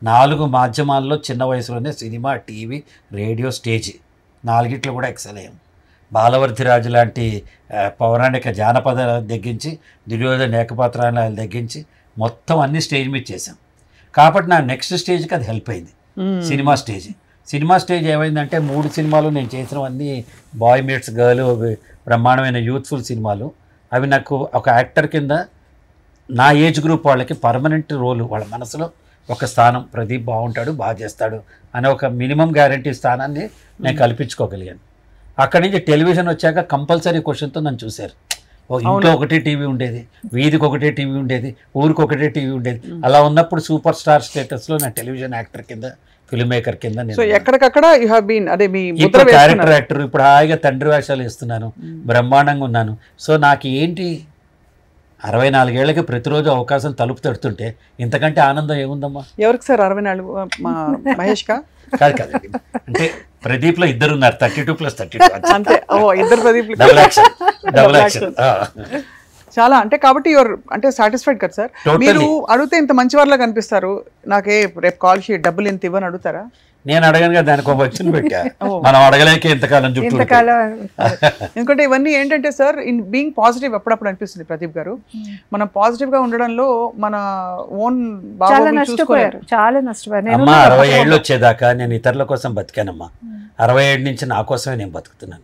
4 మాధ్యమాల్లో చిన్న వయసులోనే సినిమా, టీవీ, రేడియో, స్టేజ్ 4గిట్లో కూడా ఎక్సెల్ అయ్యాం. బాలవర్ధిరాజు లాంటి పౌరాణిక జానపద దగ్గరించి, దుర్యోధన ఏకపాత్రాల దగ్గరించి మొత్తం అన్ని స్టేజ్ మీద చేశాం. కాబట్టి నా నెక్స్ట్ స్టేజ్కి అది హెల్ప్ అయింది, సినిమా స్టేజ్. సినిమా స్టేజ్ ఏమైందంటే 3 సినిమాలు నేను చేసినవన్నీ బాయ్ మీట్స్ గర్ల్, బ్రహ్మాండమైన యూత్ఫుల్ సినిమాలు. అవి నాకు ఒక యాక్టర్ కింద నా ఏజ్ గ్రూప్ వాళ్ళకి పర్మనెంట్ రోలు, వాళ్ళ మనసులో ఒక స్థానం, ప్రదీప్ బాగుంటాడు, బాగా చేస్తాడు అనే ఒక మినిమం గ్యారంటీ స్థానాన్ని నేను కల్పించుకోగలిగాను. అక్కడి నుంచి టెలివిజన్ వచ్చాక కంపల్సరీ క్వశ్చన్తో నన్ను చూశారు. ఇంట్లో ఒకటే టీవీ ఉండేది, వీధికి ఒకటే టీవీ ఉండేది, ఊరికి ఒకటే టీవీ ఉండేది. అలా ఉన్నప్పుడు సూపర్ స్టార్ స్టేటస్లో నా టెలివిజన్ యాక్టర్ కింద, ఫిల్మ్ మేకర్ కింద నేను ఎక్కడికక్కడ క్యారెక్టర్ యాక్టర్. ఇప్పుడు హాయిగా తండ్రి వేషాలు వేస్తున్నాను, బ్రహ్మాండంగా ఉన్నాను. సో నాకు ఏంటి 64 ఏళ్ళకి ప్రతిరోజు అవకాశం తలుపు తడుతుంటే ఇంతకంటే ఆనందం ఏముందమ్మా? ఎవరికి సార్ 64? మహేష్ కా? కాదు కాదండి, అంటే ప్రదీప్లో 2 ఉన్నారు, 32+32 అంతే. ఇద్దరు ప్రదీప్, డబుల్ యాక్షన్. చాలా అంటే కాబట్టి అంటే సాటిస్ఫైడ్ కదా సార్? మీరు అడిగితే ఇంత మంచి వాళ్ళ కనిపిస్తారు, నాకే రేపు కాల్ షీట్ డబ్బులు ఎంత ఇవ్వని అడుగుతారా? నేను అడగనుగా, దానికి ఒక వచ్చిన పెట్టా, మనం అడగలేక ఎంతకాలం చుట్టూ. ఎందుకంటే ఇవన్నీ ఏంటంటే సార్, ఇన్ బీయింగ్ పాజిటివ్ అప్పుడప్పుడు అనిపిస్తుంది ప్రదీప్ గారు. మనం పాజిటివ్ గా ఉండడంలో మన ఓన్ చాలా నష్టపోయారు. అమ్మా 60 ఏళ్ళు వచ్చేదాకా నేను ఇతరుల కోసం బతికానమ్మా. 67 నుంచి నా కోసమే నేను బతుకుతున్నాను.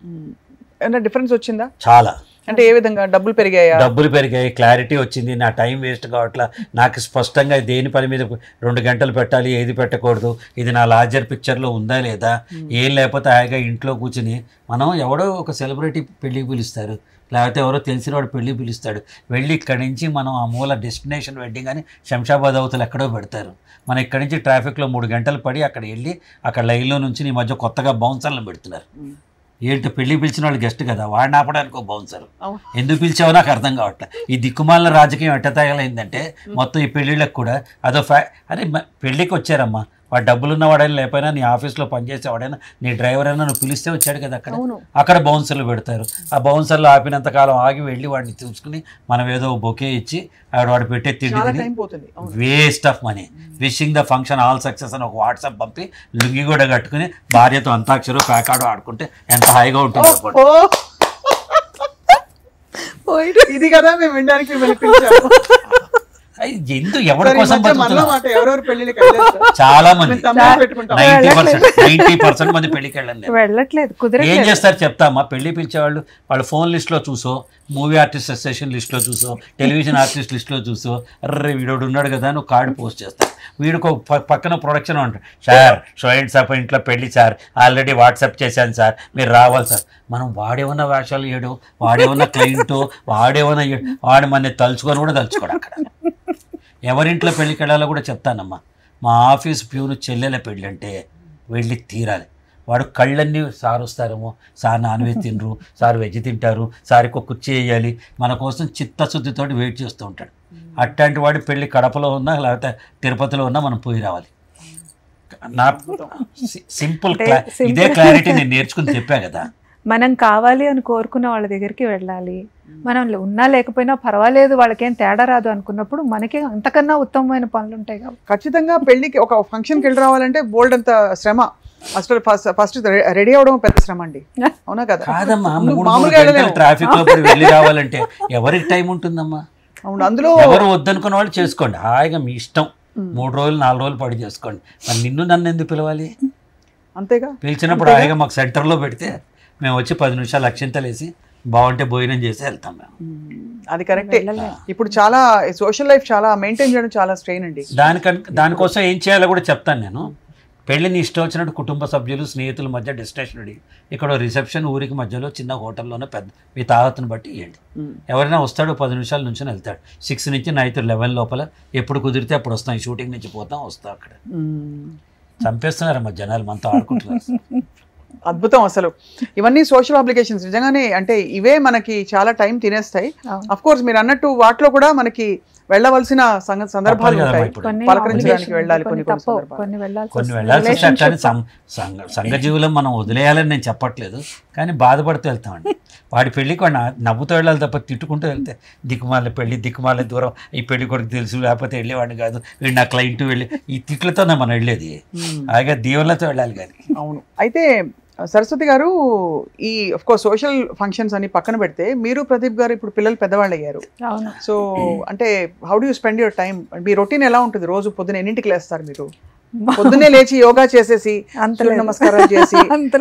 ఏమైనా డిఫరెన్స్ వచ్చిందా? చాలా. అంటే ఏ విధంగా? డబ్బులు పెరిగాయా? డబ్బులు పెరిగాయి, క్లారిటీ వచ్చింది, నా టైం వేస్ట్ కావట్లా. నాకు స్పష్టంగా దేని పని మీద 2 గంటలు పెట్టాలి, ఏది పెట్టకూడదు, ఇది నా లార్జర్ పిక్చర్లో ఉందా లేదా, ఏం లేకపోతే హాయిగా ఇంట్లో కూర్చుని మనం ఎవడో ఒక సెలబ్రిటీ పెళ్ళికి పిలుస్తారు, లేకపోతే ఎవరో తెలిసిన వాడు పెళ్ళి పిలుస్తాడు, వెళ్ళి ఇక్కడి నుంచి మనం ఆ మూల డెస్టినేషన్ వెడ్డింగ్ అని శంషాబాద్ అవతలు ఎక్కడో పెడతారు. మనం ఇక్కడి నుంచి ట్రాఫిక్లో 3 గంటలు పడి అక్కడ వెళ్ళి అక్కడ లైన్లో నుంచి ఈ మధ్య కొత్తగా బౌన్సర్లను పెడుతున్నారు. ఏంటో పెళ్లి పిలిచిన వాళ్ళు గెస్ట్ కదా, వాడిని ఆపడానికి ఒక బౌన్సర్. ఎందుకు పిలిచావో నాకు అర్థం కావట్లే. ఈ దిక్కుమాలిన రాజకీయం ఎట్ట తగలైందంటే మొత్తం ఈ పెళ్ళిళ్ళకి కూడా అదో అరే పెళ్ళికి వచ్చారమ్మా, వాడు డబ్బులున్న వాడైనా లేకపోయినా, నీ ఆఫీస్లో పనిచేసేవాడైనా, నీ డ్రైవర్ అయినా నువ్వు పిలిస్తే వచ్చాడు కదా, అక్కడ బౌన్సర్లు పెడతారు. ఆ బౌన్సర్లు ఆపినంత కాలం ఆగి వెళ్ళి వాడిని చూసుకుని మనం ఏదో బొకే ఇచ్చి వాడు పెట్టే తిండి waste of money. Wishing the function all success అని ఒక వాట్సాప్ పంపి లుంగి కూడా కట్టుకుని భార్యతో అంతాక్షరు ప్యాకాడు ఆడుకుంటే ఎంత హాయిగా ఉంటుంది. ఇది కదా మేము వినడానికి ఎందుకు ఎవరి కోసం చాలా మంది 90% మంది పెళ్లికి వెళ్ళండి. ఏం చేస్తారు చెప్తామా? పెళ్లి పిలిచేవాళ్ళు వాళ్ళ ఫోన్ లిస్ట్లో చూసో, మూవీ ఆర్టిస్ట్ అసోసియేషన్ లిస్ట్లో చూసో, టెలివిజన్ ఆర్టిస్ట్ లిస్ట్లో చూసో, అర్రే వీడోడు ఉన్నాడు కదా అని ఒక కార్డు పోస్ట్ చేస్తారు. వీడికి పక్కన ప్రొడక్షన్ ఉంటుంది, సార్ షోయింట్ సార్ ఇంట్లో పెళ్లి సార్, ఆల్రెడీ వాట్సాప్ చేశాను సార్, మీరు రావాలి సార్. మనం వాడేమన్నా వేషాలు వేయడం, వాడేమన్నా క్లయింటో, వాడేమన్నా వాడు మన తలుచుకొని కూడా తలుచుకోడు. అక్కడ ఎవరింట్లో పెళ్ళికి వెళ్ళాలో కూడా చెప్తానమ్మా. మా ఆఫీస్ ప్యూను చెల్లెల పెళ్ళి అంటే వెళ్ళి తీరాలి. వాడు కళ్ళన్నీ సార్ వస్తారేమో, సార్ నాన్ వెజ్ తినరు, సార్ వెజ్ తింటారు, సార్కి ఒక కుర్చీ వేయాలి, మన కోసం చిత్తశుద్ధితో వెయిట్ చేస్తూ ఉంటాడు. అట్లాంటి వాడి పెళ్ళి కడపలో ఉన్నా లేకపోతే తిరుపతిలో ఉన్నా మనం పోయి రావాలి. నా సింపుల్ ఇదే క్లారిటీ నేను నేర్చుకుని చెప్పా కదా. మనం కావాలి అని కోరుకున్న వాళ్ళ దగ్గరికి వెళ్ళాలి. మనం ఉన్నా లేకపోయినా పర్వాలేదు, వాళ్ళకేం తేడా రాదు అనుకున్నప్పుడు మనకి అంతకన్నా ఉత్తమమైన పనులు ఉంటాయి కాబట్టి ఖచ్చితంగా పెళ్ళికి ఒక ఫంక్షన్కి వెళ్ళి రావాలంటే బోల్డ్ అంత శ్రమ. అసలు ఫస్ట్ రెడీ అవడం పెద్ద శ్రమ అండి, అవునా కదా? కాదమ్మా, ట్రాఫిక్ లో వెళ్ళి రావాలంటే ఎవరికి టైం ఉంటుందమ్మా? అవును, అందులో ఎవరు వద్దనుకున్న వాళ్ళు చేసుకోండి, హాయిగా మీ ఇష్టం. 3 రోజులు 4 రోజులు పడి చేసుకోండి. మరి నన్ను ఎందుకు పిలవాలి? అంతేగా, పిలిచినప్పుడు హాయిగా మాకు సెంటర్లో పెడితే మేము వచ్చి 10 నిమిషాలు అక్షింతలు వేసి బాగుంటే భోజనం చేసి వెళ్తాం మేము. అది కరెక్టే. ఇప్పుడు చాలా సోషల్ లైఫ్ చాలా మెయింటైన్ చేయడం చాలా స్ట్రెయిన్ అండి. దానికోసం ఏం చేయాలో కూడా చెప్తాను నేను. పెళ్ళిని ఇష్టం వచ్చినట్టు కుటుంబ సభ్యులు స్నేహితుల మధ్య డిస్కషన్ ఇక్కడ రిసెప్షన్ ఊరికి మధ్యలో చిన్న హోటల్లోనే పెద్ద మీ తాహతను బట్టి ఇవ్వండి. ఎవరైనా వస్తాడు 10 నిమిషాల నుంచి వెళ్తాడు. 6 నుంచి నైట్ 11 లోపల ఎప్పుడు కుదిరితే అప్పుడు వస్తాం. ఈ షూటింగ్ నుంచి పోతాం వస్తాం. అక్కడ చంపేస్తున్నారమ్మా జనాలు, మనతో ఆడుకుంటున్నారు. అద్భుతం అసలు. ఇవన్నీ సోషల్ అప్లికేషన్స్ నిజంగానే, అంటే ఇవే మనకి చాలా టైం తినేస్తాయి. అఫ్ కోర్స్ మీరు అన్నట్టు వాటిలో కూడా మనకి వెళ్ళవలసిన సందర్భాలు ఉంటాయి. పలకరించడానికి వెళ్ళాలి, కొన్ని వెళ్ళాల్సి వస్తాయి. కానీ సంఘజీవులం మనం వదిలేయాలని నేను చెప్పట్లేదు, కానీ బాధపడుతూ వెళ్తామండి. వాడి పెళ్ళికి వాడు నవ్వుతూ వెళ్ళాలి తప్ప తిట్టుకుంటూ వెళ్తే దిక్కుమాల పెళ్ళి, దిక్కుమాల దూరం, ఈ పెళ్లి కొడుకు తెలుసు లేకపోతే వెళ్ళేవాడిని కాదు, వీడు నా క్లయింట్ వెళ్ళి ఈ తిట్లతోనే మనం వెళ్ళేది. అలాగే దీవులతో వెళ్ళాలి కానీ. అవును. అయితే సరస్వతి గారు, ఈ ఆఫ్ కోర్స్ సోషల్ ఫంక్షన్స్ అని పక్కన పెడితే మీరు ప్రదీప్ గారు ఇప్పుడు పిల్లలు పెద్దవాళ్ళు అయ్యారు. సో అంటే how do you spend your time? Me routine ఎలా ఉంటుంది? రోజు పొద్దున ఎన్నింటికి లేస్తారు మీరు? పొద్దున్నే లేచి యోగా చేసేసి నమస్కారాలు చేసి అంత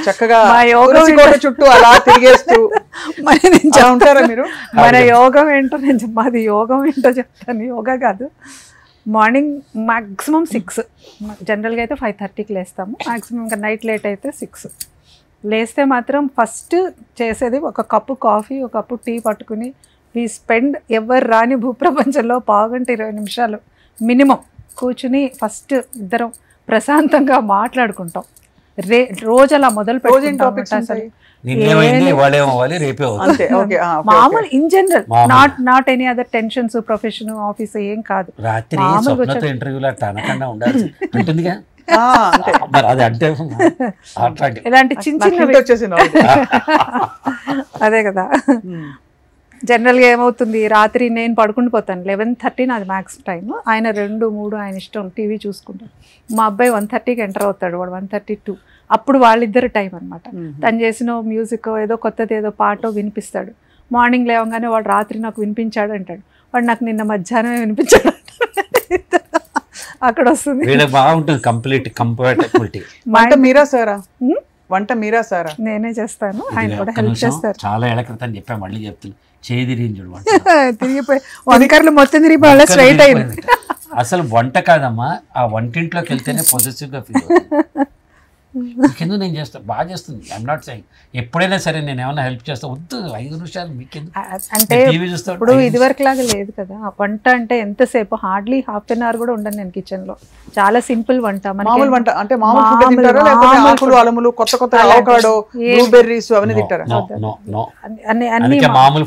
చక్కగా చుట్టూ అలా తిరిగేస్తూ ఉంటారా మీరు? మన యోగం ఏంటో నేను మాది యోగం ఏంటో చెప్తాను. యోగా కాదు, మార్నింగ్ మ్యాక్సిమం 6, జనరల్గా అయితే 5:30కి లేస్తాము. మ్యాక్సిమం ఇంకా నైట్ లేట్ అయితే 6. లేస్తే మాత్రం ఫస్ట్ చేసేది ఒక కప్పు కాఫీ, ఒక కప్పు టీ పట్టుకుని వీ స్పెండ్ ఎవరు రాని భూప్రపంచంలో 15-20 నిమిషాలు మినిమం కూర్చుని ఫస్ట్ ఇద్దరం ప్రశాంతంగా మాట్లాడుకుంటాం. రోజు అలా మొదలు పెట్టుకుంటాం. అసలు మామూలు in general, not any other tensions, profession, office ఏం కాదు. రాత్రి ఇలాంటి చిన్న చిన్న అదే కదా. జనరల్గా ఏమవుతుంది, రాత్రి నేను పడుకుని పోతాను 11:30 నాది మ్యాక్స్ టైం. ఆయన 2-3 ఆయన ఇష్టం టీవీ చూసుకుంటాను. మా అబ్బాయి 1:30కి ఎంటర్ అవుతాడు, వాడు 1:32. అప్పుడు వాళ్ళిద్దరు టైం అనమాట. తను చేసిన మ్యూజిక్ ఏదో కొత్తది ఏదో పాటో వినిపిస్తాడు. మార్నింగ్ లేవగానే వాడు రాత్రి నాకు వినిపించాడు అంటాడు, వాడు నాకు నిన్న మధ్యాహ్నమే వినిపించాడు. అక్కడ వస్తుంది బాగుంటుంది కంప్లీట్ కంపాటబిలిటీ. వంట మీరా సారా? నేనే చేస్తాను, ఆయన కూడా హెల్ప్ చేస్తారు. చాలా ఏళ్ల క్రితం చెప్పా, మళ్ళీ చెప్తాను. తిరిగిపోయి వంకర్లు మొత్తం తిరిగిపోయి స్ట్రైట్ అయింది. అసలు వంట కాదమ్మా, ఆ వంటింట్లోకి వెళ్తేనే పొజిటివ్గా ఫీల్ అవుతుంది. మీకెందుకు నేను చేస్తాను, బాగా చేస్తుంది. ఐఎమ్ నాట్ సెయింగ్ ఎప్పుడైనా సరే నేను ఏమైనా హెల్ప్ చేస్తా, వద్దు 5 నిమిషాలు మీకెందుకు. అంటే ఇప్పుడు ఇదివరకు లాగా లేదు కదా వంట. అంటే ఎంతసేపు, హార్డ్లీ ½ an hour కూడా ఉండను నేను కిచెన్ లో. చాలా సింపుల్ వంట. మామూలు వంట అంటే మామూలు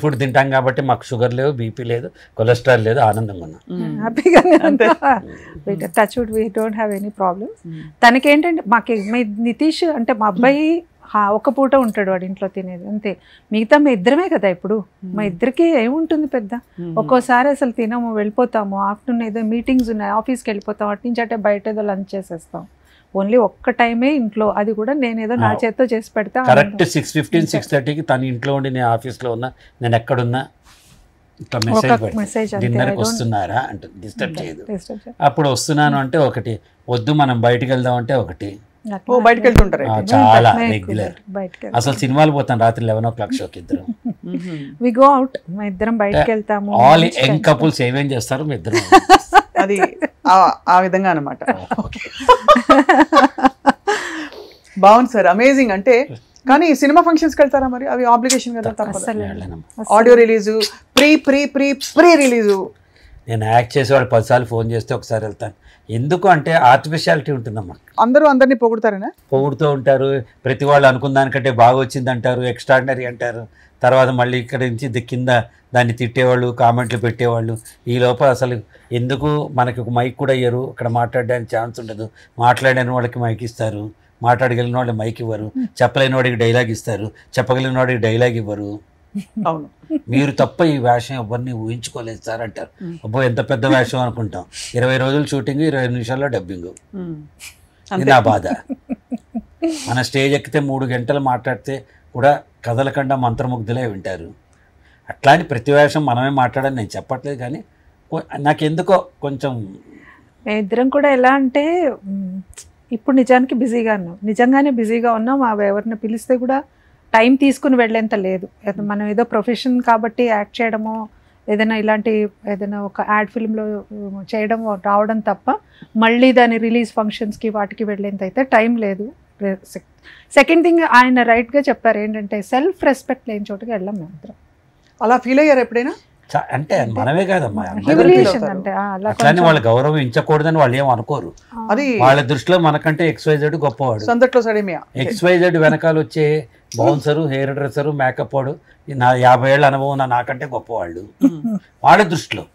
ఫుడ్ తింటాం కాబట్టి మాకు షుగర్ లేదు, బీపీ లేదు, కొలెస్ట్రాల్ లేదు, ఆనందంగా ఉన్నాం. హ్యాపీగానే touch wood, we don't have any problems. తనకేంటంటే మాకు నితీష్ అంటే మా అబ్బాయి ఒక పూట ఉంటాడు వాడి ఇంట్లో తినేది అంతే. మిగతా మా ఇద్దరమే కదా ఇప్పుడు. మా ఇద్దరికి ఏముంటుంది పెద్ద. ఒక్కోసారి అసలు తినము, వెళ్ళిపోతాము. ఆఫ్టర్నూన్ ఏదో మీటింగ్స్ ఉన్నాయి, ఆఫీస్కి వెళ్ళిపోతాం. అటు నుంచి అంటే బయట ఏదో లంచ్ చేసేస్తాం. ఓన్లీ ఒక్క టైమే ఇంట్లో, అది కూడా నేనేదో నా చేత్తో చేసి పెడతా. కరెక్ట్ 6:15, 6:30కి తను ఇంట్లో ఉండి నేను ఆఫీస్లో ఉన్నా, నేను ఎక్కడున్నా మెసేజ్ డిన్నర్కి వస్తున్నారా అంటే డిస్టర్బ్ చేయదు. అప్పుడు వస్తున్నాను అంటే ఒకటి, వద్దు మనం బయటకు వెళ్దాం అంటే ఒకటి. బయటకు వెళ్తుంటారు చాలా రెగ్యులర్. అసలు సినిమాలు పోతాను రాత్రి 11 o'clock షోకి ఇద్దరు. వి గో అవుట్, మా ఇద్దరం బయటకు వెళ్తాము. ఆల్ యంగ్ కపుల్స్ ఏమేం చేస్తారు మీ ఇద్దరు, అది ఆ విధంగా అనమాట. బాగుంది సార్, అమేజింగ్. అంటే కానీ సినిమా ఫంక్షన్స్కి వెళ్తారా మరి? అవి ఆబ్లిగేషన్ కదా, ఆడియో రిలీజు, ప్రీ రిలీజు. నేను యాక్ట్ చేసేవాడు 10 సార్లు ఫోన్ చేస్తే ఒకసారి వెళ్తాను. ఎందుకు అంటే ఆర్టిఫిషియాలిటీ ఉంటుందమ్మా. అందరూ అందరినీ పొగుడుతారనా? పొగుడుతూ ఉంటారు. ప్రతి వాళ్ళు అనుకున్న దానికంటే బాగా వచ్చింది అంటారు, ఎక్స్ట్రాడినరీ అంటారు. తర్వాత మళ్ళీ ఇక్కడ నుంచి కింద దాన్ని తిట్టేవాళ్ళు, కామెంట్లు పెట్టేవాళ్ళు. ఈ లోపల అసలు ఎందుకు మనకి ఒక మైక్ కూడా ఇయ్యరు, ఇక్కడ మాట్లాడడానికి ఛాన్స్ ఉండదు. మాట్లాడని వాళ్ళకి మైక్ ఇస్తారు, మాట్లాడగలిగిన వాళ్ళకి మైక్ ఇవ్వరు, చెప్పలేని వాడికి డైలాగ్ ఇస్తారు, చెప్పగలిగిన వాడికి డైలాగ్ ఇవ్వరు. అవును, మీరు తప్ప ఈ వేషం ఎవరిని ఊహించుకోలేదు సార్ అంటారు. అబ్బో ఎంత పెద్ద వేషం అనుకుంటాం. 20 రోజులు షూటింగ్, 20 నిమిషాల్లో డబ్బింగ్. ఇది నా బాధ. మన స్టేజ్ ఎక్కితే 3 గంటలు మాట్లాడితే కూడా కదలకుండా మంత్రముగ్ధులే వింటారు. అట్లాంటి ప్రతి వేషం మనమే మాట్లాడని నేను చెప్పట్లేదు, కానీ నాకెందుకో కొంచెం. ఇద్దరం కూడా ఎలా అంటే ఇప్పుడు నిజానికి బిజీగా ఉన్నాం, నిజంగానే బిజీగా ఉన్నాం. ఎవరిని పిలిస్తే కూడా టైం తీసుకుని వెళ్ళేంత లేదు. మనం ఏదో ప్రొఫెషన్ కాబట్టి యాక్ట్ చేయడమో ఏదైనా ఏదైనా ఒక యాడ్ ఫిల్మ్లో చేయడం రావడం తప్ప మళ్ళీ దాని రిలీజ్ ఫంక్షన్స్కి వాటికి వెళ్ళేంత అయితే టైం లేదు. సెకండ్ థింగ్ ఆయన రైట్గా చెప్పారు ఏంటంటే సెల్ఫ్ రెస్పెక్ట్ లేని చోటుకి వెళ్ళాం మేము అందరం. అలా ఫీల్ అయ్యారు ఎప్పుడైనా? అంటే మనమే కాదమ్మా, హ్యూమిలియేషన్ అంటే అలా అట్లానే వాళ్ళు గౌరవించకూడదని వాళ్ళు ఏం అనుకోరు. అది వాళ్ళ దృష్టిలో మనకంటే XYZ గొప్పవాడు. సందట్లో సడేమియా XYZ వెనకాల వచ్చే బౌన్సరు, హెయిర్ డ్రెస్సరు, మేకప్ వాడు నా 50 ఏళ్ళ అనుభవం నాకంటే గొప్పవాళ్ళు వాళ్ళ దృష్టిలో.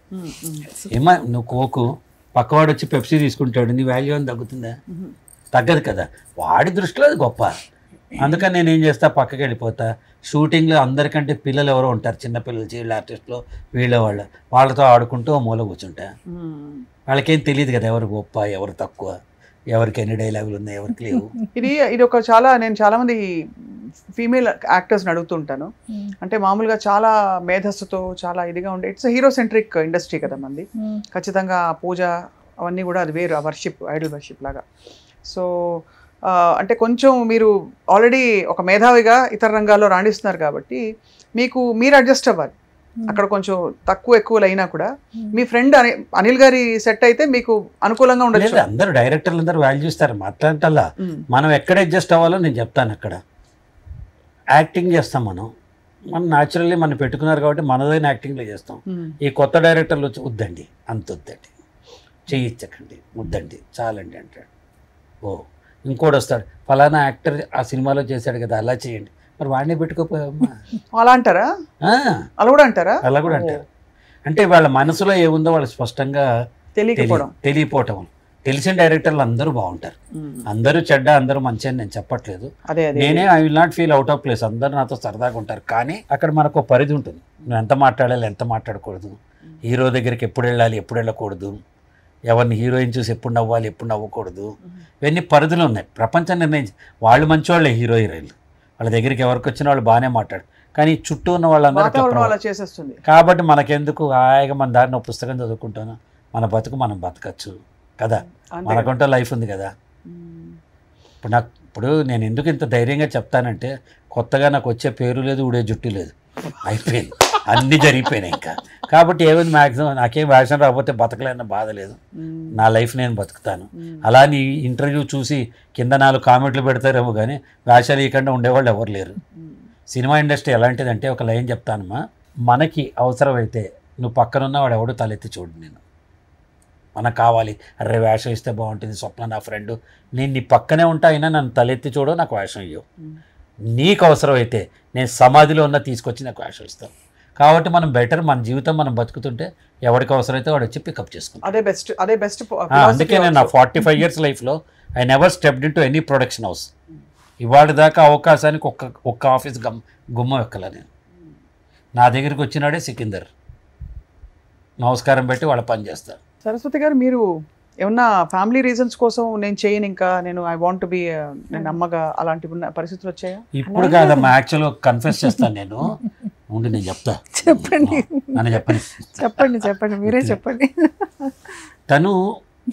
ఏమా నువ్వు కోకు, పక్కవాడు వచ్చి పెప్సీ తీసుకుంటాడు, నీ వాల్యూ అని తగ్గుతుందా? తగ్గదు కదా. వాడి దృష్టిలో అది గొప్ప. అందుకని నేను ఏం చేస్తా, పక్కకి వెళ్ళిపోతా. షూటింగ్లో అందరికంటే పిల్లలు ఎవరో ఉంటారు, చిన్నపిల్లలు, చీళ్ళ ఆర్టిస్టులు, వాళ్ళతో ఆడుకుంటూ మూల కూర్చుంటా. వాళ్ళకేం తెలియదు కదా ఎవరు గొప్ప ఎవరు తక్కువ, ఎవరికి ఎన్ని డైలాగులు ఉన్నాయి ఎవరికి లేవు. ఇది ఒక నేను చాలా మంది ఫీమేల్ యాక్టర్స్ని అడుగుతుంటాను. అంటే మామూలుగా చాలా మేధస్సుతో చాలా ఇదిగా ఉండే, ఇట్స్ హీరో సెంట్రిక్ ఇండస్ట్రీ కదా మంది. ఖచ్చితంగా పూజ అవన్నీ కూడా అది వేరు, వర్షిప్, ఐడల్ వర్షిప్ లాగా. సో అంటే కొంచెం మీరు ఆల్రెడీ ఒక మేధావిగా ఇతర రంగాల్లో రాణిస్తున్నారు కాబట్టి మీరు అడ్జస్ట్ అవ్వాలి. అక్కడ కొంచెం తక్కువ ఎక్కువలు అయినా కూడా మీ ఫ్రెండ్ అనిల్ గారి సెట్ అయితే మీకు అనుకూలంగా ఉండదు. అందరూ డైరెక్టర్లు అందరూ వాల్యూ ఇస్తారు. మాట్లాడటల్లా మనం ఎక్కడ అడ్జస్ట్ అవ్వాలో నేను చెప్తాను. అక్కడ యాక్టింగ్ చేస్తాం మనం న్యాచురల్లీ మనం పెట్టుకున్నారు కాబట్టి మనదైన యాక్టింగ్లో చేస్తాం. ఈ కొత్త డైరెక్టర్లు వచ్చి వద్దండి, అంత వద్దండి, చేయించకండి, వద్దండి, చాలండి అంటాడు. ఓ ఇంకోటి వస్తాడు, ఫలానా యాక్టర్ ఆ సినిమాలో చేశాడు కదా అలా చేయండి, మరి వాడిని పెట్టుకోపోయామ్మా అలా అంటారా? అలా కూడా అంటారా? అలా కూడా అంటారు. అంటే వాళ్ళ మనసులో ఏముందో వాళ్ళు స్పష్టంగా తెలియపోవటం. తెలిసిన డైరెక్టర్లు అందరూ బాగుంటారు, అందరూ చెడ్డ, అందరూ మంచి అని నేను చెప్పట్లేదు. నేనే I will not feel out of place, అందరూ నాతో సరదాగా ఉంటారు. కానీ అక్కడ మనకు పరిధి ఉంటుంది, నువ్వు ఎంత మాట్లాడాలి ఎంత మాట్లాడకూడదు, హీరో దగ్గరికి ఎప్పుడు వెళ్ళాలి ఎప్పుడు వెళ్ళకూడదు, ఎవరిని హీరోయిన్ చూసి ఎప్పుడు నవ్వాలి ఎప్పుడు నవ్వకూడదు, ఇవన్నీ పరిధులు ఉన్నాయి. ప్రపంచం నిర్ణయించి వాళ్ళు మంచివాళ్ళే హీరో హీరోయిన్లు, వాళ్ళ దగ్గరికి ఎవరికి వచ్చిన వాళ్ళు బాగానే మాట్లాడు, కానీ చుట్టూ ఉన్న వాళ్ళందరూ చేసేస్తుంది. కాబట్టి మనకెందుకు, హాయిగా మన దారిని పుస్తకం చదువుకుంటాను, మన బతుకు మనం బతకచ్చు కదా, మనకంటూ లైఫ్ ఉంది కదా. ఇప్పుడు నేను ఎందుకు ఇంత ధైర్యంగా చెప్తానంటే, కొత్తగా నాకు వచ్చే పేరు లేదు, ఊడే జుట్టు లేదు, అయిపోయింది, అన్నీ జరిగిపోయినాయి ఇంకా. కాబట్టి ఏమైంది, మ్యాక్సిమం నాకేం వేషం రాకపోతే బతకలేన్న బాధ లేదు, నా లైఫ్ నేను బతుకుతాను. అలా నీ ఇంటర్వ్యూ చూసి కింద 4 కామెంట్లు పెడతారేమో కానీ వేషాలు ఇవ్వకుండా ఉండేవాళ్ళు ఎవరు లేరు. సినిమా ఇండస్ట్రీ ఎలాంటిదంటే, ఒక లైన్ చెప్తానమ్మా, మనకి అవసరమైతే నువ్వు పక్కనున్న వాడు ఎవడు తలెత్తి చూడు, నేను మనకు కావాలి, అరే వేషం ఇస్తే బాగుంటుంది, స్వప్న నా ఫ్రెండ్, నేను నీ పక్కనే ఉంటా, అయినా నన్ను తలెత్తి చూడవు, నాకు వేషం ఇవ్వవు. నీకు అవసరమైతే నేను సమాధిలో ఉన్న తీసుకొచ్చి నాకు వేషం ఇస్తాను. కాబట్టి మనం బెటర్, మన జీవితం మనం బతుకుతుంటే ఎవరికి అవసరమైతే వాడు వచ్చి పికప్ చేసుకుంటాం. అదే బెస్ట్. అందుకే నేను నా 45 years లైఫ్లో I never stepped in to any production house. ఇవాళ దాకా అవకాశానికి ఒక్క ఆఫీస్ గుమ్మం ఎక్కలే నేను. నా దగ్గరికి వచ్చినాడే సికిందర్, నమస్కారం పెట్టి వాళ్ళ పని చేస్తారు. సరస్వతి గారు, మీరు ఏమన్నా ఫ్యామిలీ రీజన్స్ కోసం నేను చేయను, ఇంకా నేను ఐ వాంట్ బి, నేను అమ్మగా అలాంటి పరిస్థితులు వచ్చాయా? ఇప్పుడు కాదమ్మా, యాక్చువల్గా కన్ఫెస్ చేస్తాను నేను, ఉండి నేను చెప్తా. చెప్పండి, నన్ను చెప్పండి, మీరే చెప్పండి. తను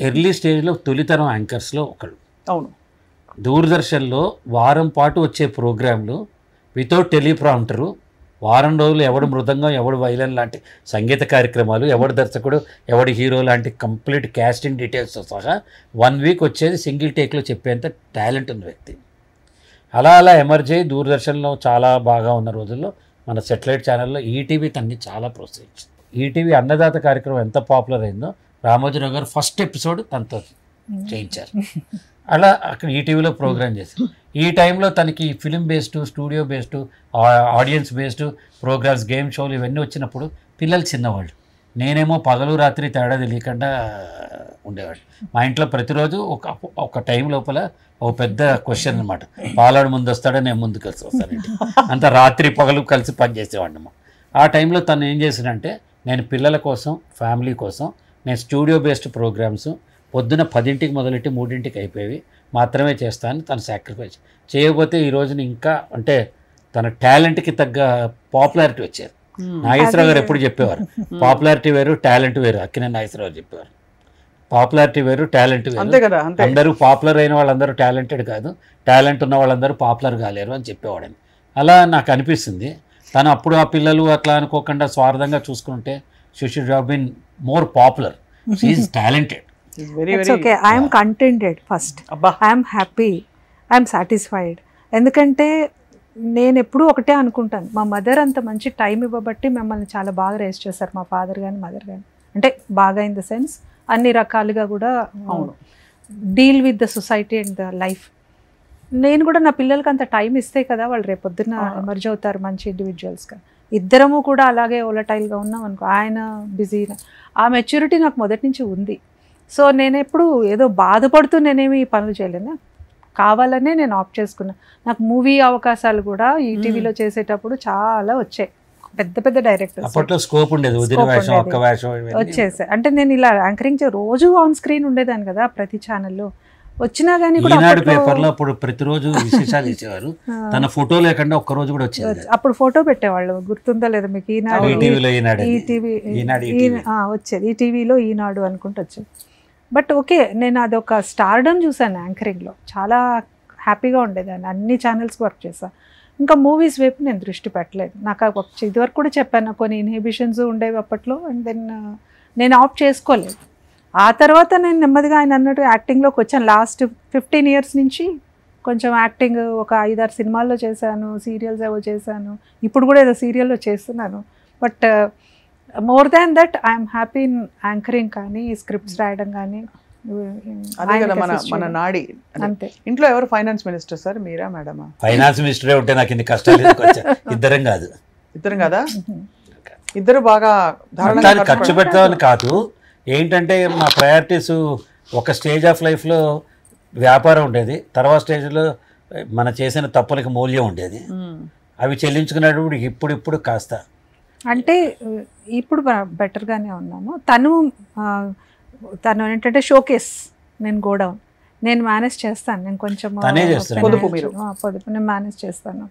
ఎర్లీ స్టేజ్లో తొలితరం యాంకర్స్లో ఒకడు. అవును. దూరదర్శన్లో వారం పాటు వచ్చే ప్రోగ్రాంలు వితౌట్ టెలిప్రాంప్టరు, వారం రోజులు ఎవడు మృదంగం ఎవడు వైలన్ లాంటి సంగీత కార్యక్రమాలు, ఎవడు దర్శకుడు ఎవడు హీరో లాంటి కంప్లీట్ క్యాస్టింగ్ డీటెయిల్స్తో సహా 1 వీక్ వచ్చేది సింగిల్ టేక్లో చెప్పేంత టాలెంట్ ఉన్న వ్యక్తి. అలా ఎమర్జ్ అయ్యి దూరదర్శన్లో చాలా బాగా ఉన్న రోజుల్లో మన సెటిలైట్ ఛానల్లో ఈటీవీ తన్ని చాలా ప్రోత్సహించింది. ఈటీవీ అన్నదాత కార్యక్రమం ఎంత పాపులర్ అయిందో రామోజీరావు గారు ఫస్ట్ ఎపిసోడ్ తనతో చేయించారు. అలా అక్కడ ఈటీవీలో ప్రోగ్రామ్ చేశారు. ఈ టైంలో తనకి film based, studio based, audience based programs, game షోలు ఇవన్నీ వచ్చినప్పుడు పిల్లలు చిన్నవాళ్ళు, నేనేమో పగలు రాత్రి తేడా తెలియకుండా ఉండేవాడు. మా ఇంట్లో ప్రతిరోజు ఒక టైం లోపల ఒక పెద్ద క్వశ్చన్ అనమాట, పాలాడు ముందు వస్తాడా నేను ముందు కలిసి వస్తానండి, అంత రాత్రి పగలు కలిసి పనిచేసేవాడినమ్మా. ఆ టైంలో తను ఏం చేసినంటే, నేను పిల్లల కోసం, ఫ్యామిలీ కోసం నేను స్టూడియో బేస్డ్ ప్రోగ్రామ్స్ పొద్దున 10ంటికి మొదలెట్టి 3ంటికి అయిపోయి మాత్రమే చేస్తాను. తను సాక్రిఫైస్ చేయకపోతే ఈ రోజున ఇంకా అంటే తన టాలెంట్కి తగ్గ పాపులారిటీ వచ్చేది. నాగేశ్వరరావు గారు ఎప్పుడు చెప్పేవారు, పాపులారిటీ వేరు టాలెంట్ వేరు. అక్కినే నాగేశ్వరరావు చెప్పేవారు, పాపులారిటీ వేరు టాలెంట్ వేరు. అందరూ పాపులర్ అయిన వాళ్ళందరూ టాలెంటెడ్ కాదు, టాలెంట్ ఉన్న వాళ్ళందరూ పాపులర్ కాలేరు అని చెప్పేవాడని. అలా నాకు అనిపిస్తుంది. తను అప్పుడు ఆ పిల్లలు అట్లా అనుకోకుండా స్వార్థంగా చూసుకుంటే she should have been more popular. She is talented. It's okay. I'm contented first. I'm happy, I'm satisfied. ఎందుకంటే నేను ఎప్పుడూ ఒకటే అనుకుంటాను, మా మదర్ అంత మంచి టైం ఇవ్వబట్టి మిమ్మల్ని చాలా బాగా రేస్ చేశారు, మా ఫాదర్ కానీ మదర్ కానీ. అంటే బాగా ఇన్ ద సెన్స్ అన్ని రకాలుగా కూడా deal with the society and the life. నేను కూడా నా పిల్లలకి అంత టైం ఇస్తే కదా వాళ్ళు రేపొద్దున ఎమర్జ్ అవుతారు మంచి ఇండివిజువల్స్గా. ఇద్దరము కూడా అలాగే ఓలటైల్గా ఉన్నాం అనుకో, ఆయన బిజీ, ఆ మెచ్యూరిటీ నాకు మొదటి నుంచి ఉంది. సో నేను ఎప్పుడు ఏదో బాధపడుతూ నేనేమి ఈ పనులు చేయలేను, కావాలనే నేను ఆప్ట్ చేసుకున్నా. నాకు మూవీ అవకాశాలు కూడా ఈటీవీలో చేసేటప్పుడు చాలా వచ్చాయి, పెద్ద పెద్ద డైరెక్టర్స్ అప్పట్లో స్కోప్ ఉండేది, వచ్చేసాయి. అంటే నేను ఇలా యాంకరింగ్ రోజు ఆన్ స్క్రీన్ ఉండేదాన్ని కదా ప్రతి ఛానల్లో. వచ్చినా కానీ ఈనాడు పేపర్లో అప్పుడు ప్రతిరోజు విశేషాలు ఇచ్చేవారు, తన ఫోటో లేకుండా ఒక్క రోజు కూడా వచ్చేది. అప్పుడు ఫోటో పెట్టేవాళ్ళు, గుర్తుందో లేదా మీకు? ఈనాడు వచ్చేది, ఈ టీవీలో ఈనాడు అనుకుంటూ వచ్చేది. బట్ ఓకే, నేను అదొక స్టార్డమ్ చూసాను యాంకరింగ్లో, చాలా హ్యాపీగా ఉండేదాన్ని. అన్ని ఛానల్స్కి వర్క్ చేశాను. ఇంకా మూవీస్ వైపు నేను దృష్టి పెట్టలేదు. నాకు ఇదివరకు కూడా చెప్పాను, కొన్ని ఇన్హిబిషన్స్ ఉండేవి అప్పట్లో. అండ్ దెన్ నేను ఆప్ట్ చేసుకోలేదు. ఆ తర్వాత నేను నెమ్మదిగా ఆయన అన్నట్టు యాక్టింగ్లోకి వచ్చాను. లాస్ట్ 15 years నుంచి కొంచెం యాక్టింగ్ ఒక 5-6 సినిమాల్లో చేశాను, సీరియల్స్ ఏవో చేశాను, ఇప్పుడు కూడా ఏదో సీరియల్లో చేస్తున్నాను. But more than that I'm happy in anchoring కానీ, స్క్రిప్ట్స్ రాయడం కానీ. అదే కదా మన నాడి. అంతే. ఇంట్లో ఎవరు ఫైనాన్స్ మినిస్టర్ సార్, మీరా మేడమా? ఫైనాన్స్ మినిస్టరే ఉంటే నాకు ఇన్ని కష్టాలు ఇద్దరం కాదు. ఇద్దరం కదా, ఇద్దరు బాగా ఖర్చు పెడతామని కాదు. ఏంటంటే మా ప్రయారిటీస్ ఒక స్టేజ్ ఆఫ్ లైఫ్లో వ్యాపారం ఉండేది, తర్వాత స్టేజ్లో మన చేసిన తప్పులకు మూల్యం ఉండేది. అవి చెల్లించుకునేటప్పుడు ఇప్పుడు కాస్త అంటే ఇప్పుడు బెటర్గానే ఉన్నాము. తను ఏంటంటే షోకేస్, నేను గోడౌన్ నేను మేనేజ్ చేస్తాను. నేను కొంచెం పొదుపు నేను మేనేజ్ చేస్తాను.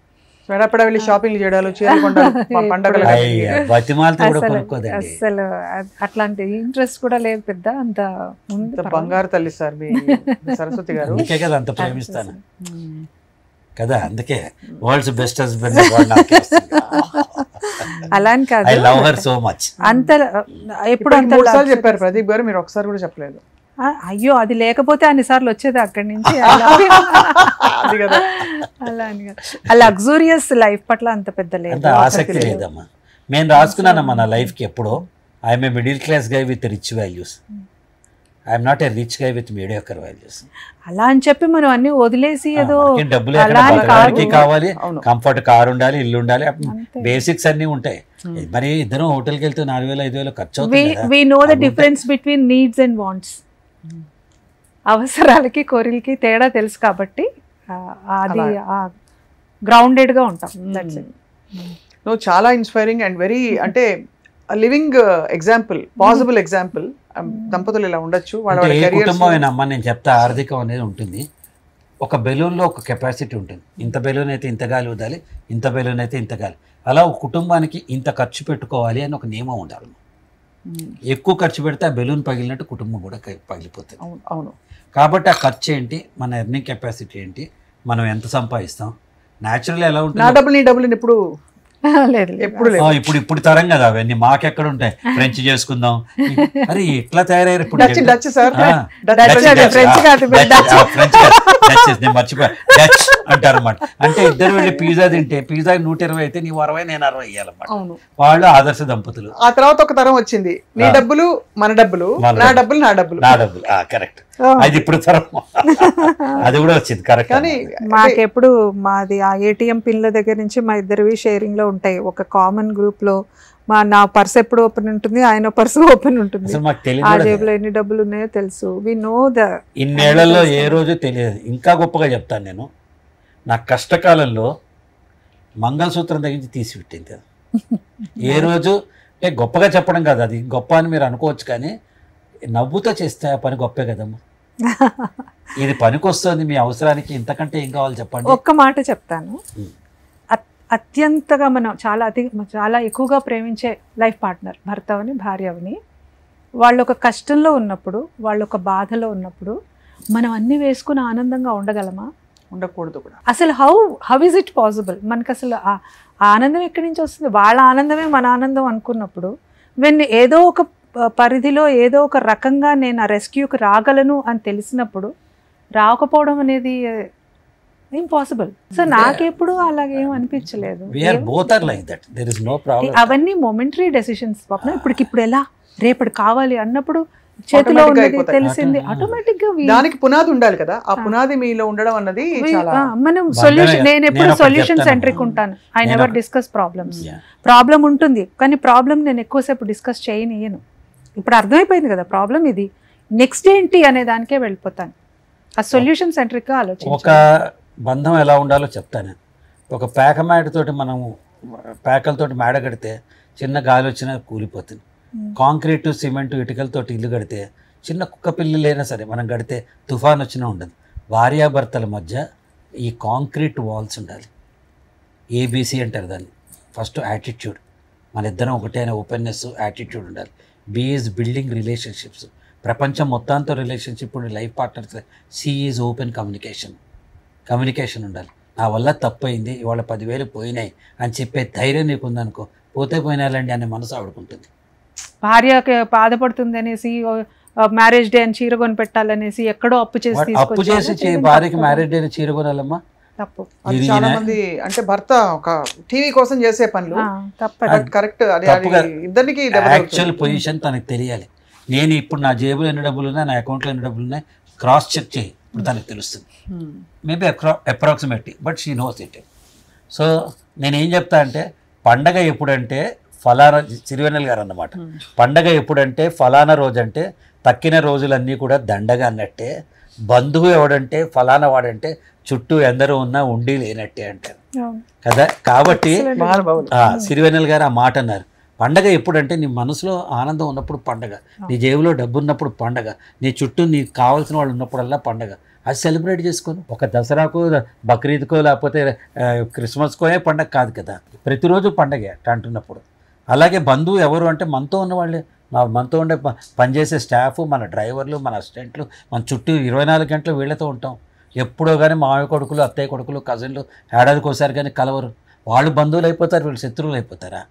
వెళ్ళి షాపింగ్ చేయడాలు, అసలు అట్లాంటి ఇంట్రెస్ట్ కూడా లేదు పెద్ద. అంత బంగారు తల్లి సార్ మీ సరస్వతి గారు. అందుకే కదా అంత ప్రేమిస్తాను కదా, అందుకే వరల్డ్స్ బెస్ట్ హస్బెండ్ అలా అని కాదు, I love her so much. అంత ఎప్పుడు అంత చెప్పారు ప్రదీప్ గారు, మీరు ఒకసారి కూడా చెప్పలేదు. అయ్యో, అది లేకపోతే అన్నిసార్లు వచ్చేది అక్కడి నుంచి. అలా అని ఆ లగ్జూరియస్ లైఫ్ పట్ల అంత పెద్ద లేదు, ఆసక్తి లేదమ్మా. నేను రాసుకున్నానమ్మా నా లైఫ్కి ఎప్పుడో, I'm a middle class guy with rich values, I'm not a rich guy with mediocre values. అలా అని చెప్పి మనం అన్ని వదిలేసి ఏదో డబ్బులు కావాలి, కంఫర్ట్, కారు ఉండాలి, ఇల్లు ఉండాలి, బేసిక్స్ అన్ని ఉంటాయి. మరి ఇద్దరం హోటల్కి వెళ్తే 4,000-5,000 ఖర్చు అవుతుంది. We know the difference between needs and wants. అవసరాలకి కోరికలకి తేడా తెలుసు కాబట్టి అది గ్రౌండెడ్గా ఉంటాం. నువ్వు చాలా ఇన్స్పైరింగ్ అండ్ వెరీ, అంటే లివింగ్ ఎగ్జాంపుల్, పాసిబుల్ ఎగ్జాంపుల్. దంపతులు ఇలా ఉండొచ్చు. కుటుంబమేనమ్మా, నేను చెప్తా. ఆర్థికం అనేది ఉంటుంది. ఒక బెలూన్లో ఒక కెపాసిటీ ఉంటుంది. ఇంత బెలూన్ అయితే ఇంత గాలి వదాలి, ఇంత బెలూన్ అయితే ఇంత గాలి. అలా ఒక కుటుంబానికి ఇంత ఖర్చు పెట్టుకోవాలి అని ఒక నియమం ఉండాలి. ఎక్కువ ఖర్చు పెడితే ఆ బెలూన్ పగిలినట్టు కుటుంబం కూడా పగిలిపోతుంది. అవును. కాబట్టి ఆ ఖర్చు ఏంటి, మన ఎర్నింగ్ కెపాసిటీ ఏంటి, మనం ఎంత సంపాదిస్తాం, న్యాచురల్ ఎలా ఉంటుంది. నా డబ్బులు నీ డబ్బులు ఎప్పుడు ఇప్పుడు తరం కదా అవన్నీ, మాకెక్కడ ఉంటాయి. ఫ్రెంచ్ చేసుకుందాం, అరే ఎట్లా తయారయ్యారు ఇప్పుడు. మర్చిపోయా, డచ్ అంటారు అన్నమాట. అంటే ఇద్దరు వెళ్ళి పిజ్జా తింటే పిజ్జా 120 అయితే నీవు 60, నేను 60 ఇవ్వాలన్నమాట. వాళ్ళు ఆదర్శ దంపతులు. ఆ తర్వాత ఒక తరం వచ్చింది, నీ డబ్బులు మన డబ్బులు, నా డబ్బులు నా డబ్బులు, నా డబ్బులు. కరెక్ట్. అది ఇప్పుడు తరం, అది కూడా వచ్చింది. కరెక్ట్. కానీ మాకెప్పుడు మాది ఆ ఏటీఎం పిన్ల దగ్గర నుంచి మా ఇద్దరివి షేరింగ్ లో ఉంటాయి. ఒక కామన్ గ్రూప్ లో నా పర్స్ ఎప్పుడు ఓపెన్ ఉంటుంది, ఆయన పర్స్ ఓపెన్ ఉంటుంది. ఆ జేబులో ఎన్ని డబ్బులు ఉన్నాయో తెలుసు. వి నో ద. ఇన్నేళ్లలో ఏ రోజు తెలియదు. ఇంకా గొప్పగా చెప్తాను నేను, నా కష్టకాలంలో మంగళసూత్రం తగ్గించి తీసిపెట్టింది కదా. ఏ రోజు అంటే గొప్పగా చెప్పడం కాదు, అది గొప్ప అని మీరు అనుకోవచ్చు, కానీ నవ్వుతో చేస్తే ఆ పని గొప్పే కదమ్మా. ఇది పనికి వస్తుంది మీ అవసరానికి, ఇంతకంటే ఏం కావాలి చెప్పండి. ఒక్క మాట చెప్తాను, అత్యంతగా మనం చాలా ఎక్కువగా ప్రేమించే లైఫ్ పార్ట్నర్, భర్త అవని భార్య అవని, వాళ్ళు ఒక కష్టంలో ఉన్నప్పుడు, వాళ్ళు ఒక బాధలో ఉన్నప్పుడు మనం అన్నీ వేసుకుని ఆనందంగా ఉండగలమా? ఉండకూడదు కూడా. అసలు హౌ ఇస్ ఇట్ పాసిబుల్? మనకు అసలు ఆ ఆనందం ఎక్కడి నుంచి వస్తుంది? వాళ్ళ ఆనందమే మన ఆనందం అనుకున్నప్పుడు ఏదో ఒక పరిధిలో ఏదో ఒక రకంగా నేను ఆ రెస్క్యూకి రాగలను అని తెలిసినప్పుడు రాకపోవడం అనేది ఇంపాసిబుల్. సో నాకెప్పుడు అలాగేం అనిపించలేదు. అవన్నీ మొమెంటరీ డెసిషన్స్ పాపం. ఇప్పటికిప్పుడు ఎలా, రేపటి కావాలి అన్నప్పుడు చేతిలో ఉన్నది తెలిసింది ఆటోమేటిక్ గా. దానికి పునాది ఉండాలి కదా, ఆ పునాది మీలో ఉండడం అన్నది మనం సొల్యూషన్. నేను ఎప్పుడు సొల్యూషన్ సెంట్రిక్ ఉంటాను. I never discuss problems. Problem ఉంటుంది కానీ ప్రాబ్లం నేను ఎక్కువసేపు డిస్కస్ చేయనియను. ఇప్పుడు అర్థమైపోయింది కదా ప్రాబ్లం ఇది, నెక్స్ట్ ఏంటి అనే దానికే వెళ్ళిపోతాను. ఆ సొల్యూషన్ సెంట్రిక్ గా ఆలోచించాలి. ఒక బంధం ఎలా ఉండాలో చెప్తాను. ఒక పేక మేడతోటి మనము పేకలతోటి మేడ కడితే చిన్న గాలి వచ్చినా కూలిపోతుంది. కాంక్రీటు సిమెంటు ఇటుకలతోటి ఇల్లు కడితే చిన్న కుక్క పిల్లలైనా సరే మనం కడితే తుఫాన్ వచ్చినా ఉండదు. భార్యాభర్తల మధ్య ఈ కాంక్రీట్ వాల్స్ ఉండాలి. ఏబీసీ అంటారు దాన్ని. ఫస్ట్ యాటిట్యూడ్, మన ఇద్దరం ఒకటే అనే ఓపెన్నెస్ యాటిట్యూడ్ ఉండాలి. B is building relationships. ప్రపంచం మొత్తంతో రిలేషన్షిప్ ఉండి life partners. C is open communication ఉండాలి. నా వల్ల తప్పైంది, ఇవాళ 10,000 పోయినాయి అని చెప్పే ధైర్యం నీకు ఉందనుకో, పోతే పోయినాలండి అనే మనసు ఆడుకుంటుంది. భార్యకి బాధపడుతుంది అనేసి మ్యారేజ్ డే అని చీర కొని పెట్టాలనేసి ఎక్కడో అప్పు చేసి భార్యకి మ్యారేజ్ డే చీర కొనాలమ్మా తప్పు. చాలా మంది అంటే భర్త ఒక టీవీ కోసం చేసే పనులు కరెక్ట్. ఇద్దరికి యాక్చువల్ పొజిషన్ తనకు తెలియాలి. నేను ఇప్పుడు నా జేబులో ఎన్ని డబ్బులు ఉన్నాయి, నా అకౌంట్లో ఎన్ని డబ్బులు ఉన్నాయి, క్రాస్ చెక్ చేయి, ఇప్పుడు తనకు తెలుస్తుంది. Maybe approximately, but she knows it. So నేనేం చెప్తా అంటే, పండగ ఎప్పుడంటే ఫలానా, సిరివెన్నెల గారు అన్నమాట, పండగ ఎప్పుడంటే ఫలానా రోజు అంటే తక్కిన రోజులన్నీ కూడా దండగా అన్నట్టే, బంధువు ఎవడంటే ఫలానా వాడంటే చుట్టూ ఎందరూ ఉన్నా ఉండి లేనట్టే అంటారు కదా. కాబట్టి సిరివెన్నెల గారు ఆ మాట అన్నారు. పండగ ఎప్పుడంటే నీ మనసులో ఆనందం ఉన్నప్పుడు పండగ, నీ జేబులో డబ్బు ఉన్నప్పుడు పండగ, నీ చుట్టూ నీకు కావాల్సిన వాళ్ళు ఉన్నప్పుడల్లా పండగ. అది సెలబ్రేట్ చేసుకోను. ఒక దసరాకో బక్రీద్కో లేకపోతే క్రిస్మస్కో పండగ కాదు కదా, ప్రతిరోజు పండగే అంటున్నప్పుడు. అలాగే బంధువు ఎవరు అంటే మనతో ఉన్నవాళ్ళే, మనతో ఉండే పనిచేసే స్టాఫ్, మన డ్రైవర్లు, మన అసిస్టెంట్లు, మన చుట్టూ 24 గంటలు వీళ్ళతో ఉంటాం. ఎప్పుడో కానీ మామయ్య కొడుకులు, అత్తయ్య కొడుకులు, కజిన్లు ఏడాదికి ఒకసారి కానీ కలవరు. వాళ్ళు బంధువులు అయిపోతారు, వీళ్ళు శత్రువులు అయిపోతారా?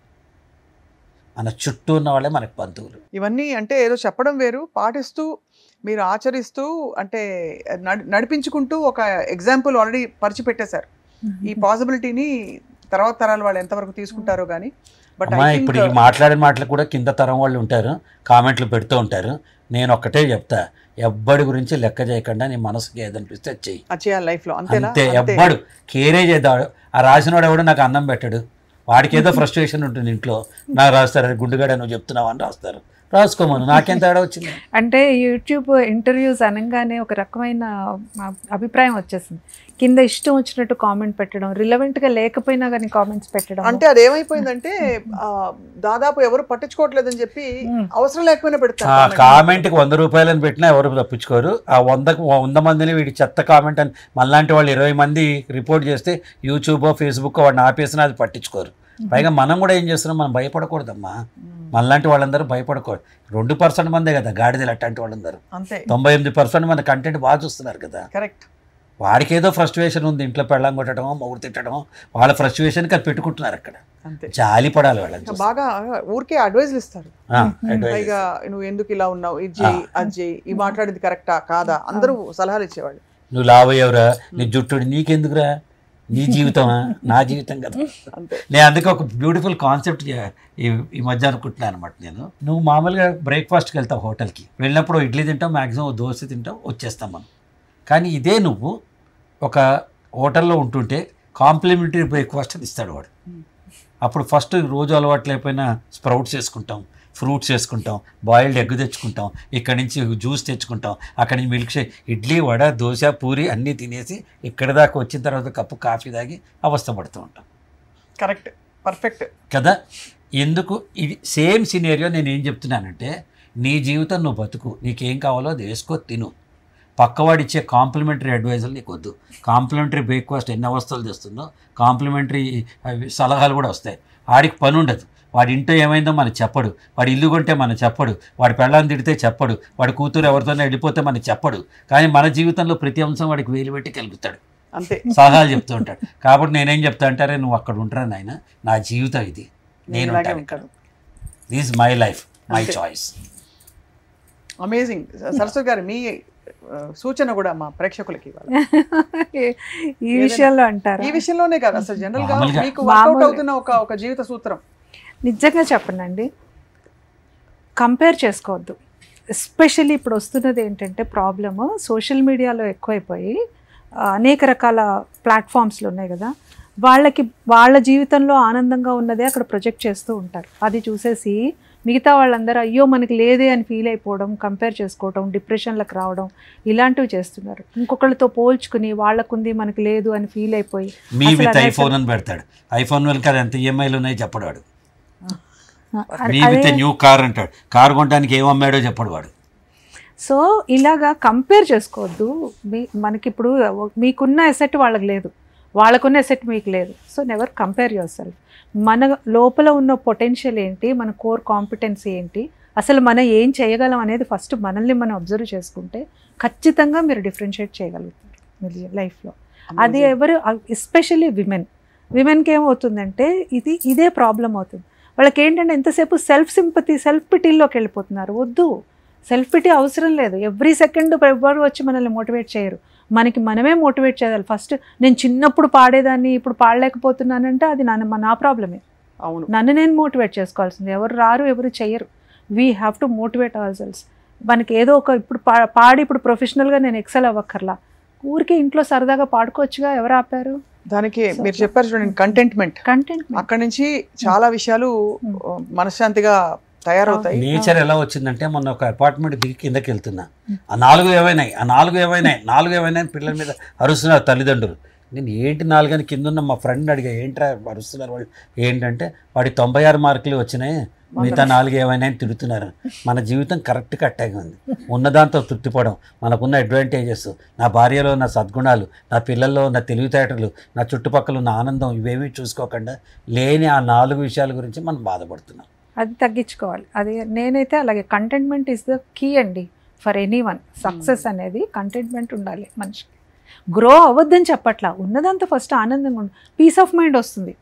మన చుట్టూ ఉన్న వాళ్ళే మనకు బంధువులు. ఇవన్నీ అంటే ఏదో చెప్పడం వేరు, పాటిస్తూ మీరు ఆచరిస్తూ అంటే నడిపించుకుంటూ ఒక ఎగ్జాంపుల్ ఆల్రెడీ పరిచిపెట్టేశారు. ఈ పాసిబిలిటీని తర్వాత తరాల వాళ్ళు ఎంతవరకు తీసుకుంటారో కానీ. బట్ ఇప్పుడు ఈ మాట్లాడిన మాటలు కూడా కింద తరం వాళ్ళు ఉంటారు, కామెంట్లు పెడుతూ ఉంటారు. నేను ఒక్కటే చెప్తా, ఎవ్వడి గురించి లెక్క చేయకుండా నీ మనసుకి ఏదనిపిస్తే చెయ్యి లైఫ్లో అంతే. ఎవ్వడు కేరే చేద్దాడు. ఆ రాసినవాడు ఎవడు నాకు అన్నం పెట్టాడు, వాడికి ఏదో ఫ్రస్ట్రేషన్ ఉంటుంది ఇంట్లో, నాకు రాస్తారు గుండుగాడ నువ్వు చెప్తున్నావు అని రాస్తారు, రాసుకోమను, నాకేం తేడా వచ్చింది. అంటే యూట్యూబ్ ఇంటర్వ్యూస్ అనగానే ఒక రకమైన అభిప్రాయం వచ్చేసింది. కింద ఇష్టం వచ్చినట్టు కామెంట్ పెట్టడం, రిలవెంట్గా లేకపోయినా కానీ కామెంట్స్ పెట్టడం. అంటే అది ఏమైపోయిందంటే దాదాపు ఎవరు పట్టించుకోవట్లేదని చెప్పి అవసరం లేకపోయినా పెడతారు. కామెంట్కి 100 రూపాయలని పెట్టినా ఎవరు తప్పించుకోరు. ఆ 100 మందిని వీడి చెత్త కామెంట్ అని మనలాంటి వాళ్ళు 20 మంది రిపోర్ట్ చేస్తే యూట్యూబ్ ఫేస్బుక్ వాడిని ఆపేసినా అది పట్టించుకోరు. పైగా మనం కూడా ఏం చేస్తున్నాం, మనం భయపడకూడదమ్మా. మనలాంటి వాళ్ళందరూ భయపడకూడదు. 2% మందే కదా గాడిదలు అట్లాంటి వాళ్ళందరూ. 98% మన కంటెంట్ బాగా చూస్తున్నారు కదా. కరెక్ట్. వాడికి ఏదో ఫ్రస్ట్రేషన్ ఉంది, ఇంట్లో పెళ్ళం కొట్టడమో మొగుడు తిట్టడమో, వాళ్ళ ఫ్రస్ట్రేషన్కి అది పెట్టుకుంటున్నారు అక్కడ. జాలి పడాలి వాళ్ళని. బాగా ఊరికే అడ్వైజ్లు ఇస్తారు. పైగా నువ్వు ఎందుకు ఇలా ఉన్నావు, ఇది చేయి అది చేయి, ఈ మాట్లాడేది కరెక్టా కాదా, అందరూ సలహాలు ఇచ్చేవాళ్ళు. నువ్వు లావయ్యవరా, నీ జుట్టుడు నీకెందుకురా, నీ జీవితమా, నా జీవితం కదా. నేను అందుకే ఒక బ్యూటిఫుల్ కాన్సెప్ట్ ఈ మధ్య అనుకుంటున్నాను అనమాట. నువ్వు మామూలుగా బ్రేక్ఫాస్ట్కి వెళ్తావు, హోటల్కి వెళ్ళినప్పుడు ఇడ్లీ తింటావు, మ్యాక్సిమం దోశ తింటావు, వచ్చేస్తాం మనం. కానీ ఇదే నువ్వు ఒక హోటల్లో ఉంటుంటే కాంప్లిమెంటరీ బ్రేక్ఫాస్ట్ అని ఇస్తాడు వాడు. అప్పుడు ఫస్ట్ రోజు అలవాటు లేకపోయినా స్ప్రౌట్స్ వేసుకుంటాం, ఫ్రూట్స్ వేసుకుంటాం, బాయిల్డ్ ఎగ్ తెచ్చుకుంటాం, ఇక్కడి నుంచి జ్యూస్ తెచ్చుకుంటాం, అక్కడి నుంచి మిల్క్ షేక్, ఇడ్లీ వడ దోశ పూరి అన్నీ తినేసి ఇక్కడి దాకా వచ్చిన తర్వాత కప్పు కాఫీ తాగి అవస్థపడుతూ ఉంటాం. కరెక్ట్, పర్ఫెక్ట్ కదా. ఎందుకు ఇది సేమ్ సినేరియో నేను ఏం చెప్తున్నానంటే, నీ జీవితం నువ్వు బతుకు, నీకేం కావాలో అది వేసుకో, తిను. పక్కవాడిచ్చే కాంప్లిమెంటరీ అడ్వైజులు నీకు వద్దు. కాంప్లిమెంటరీ బ్రేక్ఫాస్ట్ ఎన్ని అవస్థలు తెస్తుందో కాంప్లిమెంటరీ సలహాలు కూడా వస్తాయి. వాడికి పని ఉండదు, వాడి ఇంట్లో ఏమైందో మనకు చెప్పడు, వాడి ఇల్లు కొంటే మనకు చెప్పడు, వాడి పెళ్ళాన్ని తిడితే చెప్పడు, వాడి కూతురు ఎవరితోనే వెళ్ళిపోతే మనకు చెప్పడు. కానీ మన జీవితంలో ప్రతి అంశం వాడికి వేలు పెట్టి కలుగుతాడు. అంతే. సలహాలు చెప్తూ ఉంటాడు. కాబట్టి నేనేం చెప్తా అంటారే, నువ్వు అక్కడ ఉంటారా నాయన, నా జీవితం ఇది, నేను ఇలాగే ఉంటాను, ఉంటాను. This my life, my choice. Amazing. Saraswati గారు, మీ సూచన కూడా మా ప్రేక్షకులకి ఇవ్వాలి. ఈ విషయంలో అంటారు. ఈ విషయంలోనే కాదు, అసలు జనరల్ గా మామూలుగా. మీకు వర్కౌట్ అవుతున్న ఒక జీవిత సూత్రం. నిజంగా చెప్పనండి, కంపేర్ చేసుకోవద్దు. ఎస్పెషల్లీ ఇప్పుడు వస్తున్నది ఏంటంటే ప్రాబ్లము, సోషల్ మీడియాలో ఎక్కువైపోయి అనేక రకాల ప్లాట్ఫామ్స్లు ఉన్నాయి కదా, వాళ్ళ జీవితంలో ఆనందంగా ఉన్నదే అక్కడ ప్రొజెక్ట్ చేస్తూ ఉంటారు. అది చూసేసి మిగతా వాళ్ళందరూ అయ్యో మనకి లేదే అని ఫీల్ అయిపోవడం, కంపేర్ చేసుకోవడం, డిప్రెషన్లకు రావడం, ఇలాంటివి చేస్తున్నారు. ఇంకొకళ్ళతో పోల్చుకుని వాళ్ళకుంది మనకి లేదు అని ఫీల్ అయిపోయి మీ విత్ ఐఫోన్ అని పెడతాడు. ఐఫోన్ వెనక అది ఎంత ఈఎంఐలు ఉన్నాయి చెప్పడు వాడు. మీ విత్ న్యూ కార్ అంటాడు. కార్ కొనడానికి ఏం అమ్మాడో చెప్పడు వాడు. సో ఇలాగా కంపేర్ చేసుకోవద్దు. మనకి ఇప్పుడు మీకున్న ఎసెట్ వాళ్ళకి లేదు, వాళ్ళకున్న ఎసెట్ మీకు లేదు. So never compare your self. మన లోపల ఉన్న పొటెన్షియల్ ఏంటి, మన కోర్ కాంపిటెన్సీ ఏంటి, అసలు మనం ఏం చేయగలం అనేది ఫస్ట్ మనల్ని మనం అబ్జర్వ్ చేసుకుంటే ఖచ్చితంగా మీరు డిఫరెన్షియేట్ చేయగలుగుతారు మీ లైఫ్లో. అది ఎవరు, ఎస్పెషల్లీ విమెన్కి ఏమవుతుందంటే ఇదే ప్రాబ్లం అవుతుంది. వాళ్ళకి ఏంటంటే ఎంతసేపు సెల్ఫ్ సింపతి, సెల్ఫ్ పిటీల్లోకి వెళ్ళిపోతున్నారు. వద్దు, సెల్ఫ్ పిటీ అవసరం లేదు. ఎవ్రీ సెకండ్ ఎవరు వచ్చి మనల్ని మోటివేట్ చేయరు, మనకి మనమే మోటివేట్ చేయాలి. ఫస్ట్ నేను చిన్నప్పుడు పాడేదాన్ని ఇప్పుడు పాడలేకపోతున్నానంటే అది నా ప్రాబ్లమే. అవును, నన్ను నేను మోటివేట్ చేసుకోవాల్సింది. ఎవరు రారు, ఎవరు చెయ్యరు. We have to motivate hour cells. మనకి ఏదో ఒక ఇప్పుడు పాడి ఇప్పుడు ప్రొఫెషనల్గా నేను ఎక్సెల్ అవ్వక్కర్లా, ఊరికే ఇంట్లో సరదాగా పాడుకోవచ్చుగా, ఎవరు ఆపారు? దానికి మీరు చెప్పారు చూడండి, కంటెంట్. అక్కడి నుంచి చాలా విషయాలు మనశ్శాంతిగా తయారవుతాయి. నేచర్ ఎలా వచ్చిందంటే, మొన్న ఒక అపార్ట్మెంట్ దిగి కిందకి వెళ్తున్నా, ఆ నాలుగు ఏమైనాయి పిల్లల మీద అరుస్తున్నారు తల్లిదండ్రులు. నేను ఏంటి 4 అని కింద ఉన్న మా ఫ్రెండ్ అడిగా, ఏంట్రా అరుస్తున్నారు వాళ్ళు? ఏంటంటే వాడి 96 మార్కులు వచ్చినాయి, మిగతా 4 ఏమైనా తిడుతున్నారు. మన జీవితం కరెక్ట్గా అట్టాగే ఉంది. ఉన్నదాంతో తృప్తిపడడం, మనకున్న అడ్వాంటేజెస్, నా భార్యలో ఉన్న సద్గుణాలు, నా పిల్లల్లో ఉన్న తెలివితేటలు, నా చుట్టుపక్కల ఉన్న ఆనందం, ఇవేమీ చూసుకోకుండా లేని ఆ 4 విషయాల గురించి మనం బాధపడుతున్నాం. అది తగ్గించుకోవాలి. అది నేనైతే అలాగే, కంటెంట్మెంట్ ఈజ్ ద కీ అండి ఫర్ ఎనీవన్. సక్సెస్ అనేది కంటెంట్మెంట్ ఉండాలి మనిషికి. గ్రో అవ్వద్దని చెప్పట్లా, ఉన్నదంతా ఫస్ట్ ఆనందంగా ఉండు, పీస్ ఆఫ్ మైండ్ వస్తుంది.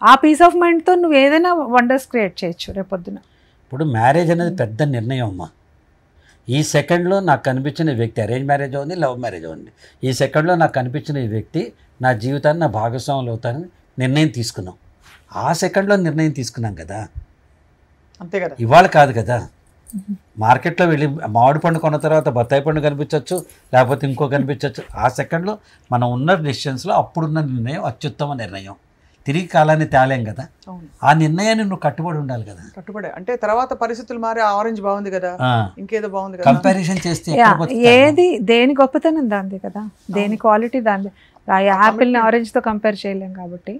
ఆ పీస్ ఆఫ్ మైండ్తో నువ్వు ఏదైనా వండర్స్ క్రియేట్ చేయొచ్చు రేపొద్దున. ఇప్పుడు మ్యారేజ్ అనేది పెద్ద నిర్ణయం అమ్మా. ఈ సెకండ్లో నాకు కనిపించిన వ్యక్తి, అరేంజ్ మ్యారేజ్ ఉంది, లవ్ మ్యారేజ్ ఉంది, ఈ సెకండ్లో నాకు కనిపించిన ఈ వ్యక్తి నా జీవితాన్ని నా భాగస్వాములు అవుతానని నిర్ణయం తీసుకున్నాం. ఆ సెకండ్లో నిర్ణయం తీసుకున్నాం కదా, అంతే కదా. ఇవాళ కాదు కదా. మార్కెట్లో వెళ్ళి మామిడి పండు కొన్న తర్వాత బత్తాయి పండు కనిపించవచ్చు, లేకపోతే ఇంకో కనిపించవచ్చు. ఆ సెకండ్లో మనం ఉన్న డెసిషన్స్లో అప్పుడున్న నిర్ణయం అత్యుత్తమ నిర్ణయం. తిరిగి కాలాన్ని తేలేం కదా. ఆ నిర్ణయాన్ని నువ్వు కట్టుబడి ఉండాలి కదా. కట్టుబడి అంటే తర్వాత పరిస్థితులు మారి ఆరెంజ్ బాగుంది కదా, ఇంకేదో బాగుంది కదా, కంపారిజన్ చేస్తే ఏది దేని గొప్పతనం దాంది కదా, దేని క్వాలిటీ దాంది. యాపిల్ని ఆరెంజ్తో కంపేర్ చేయలేం కాబట్టి.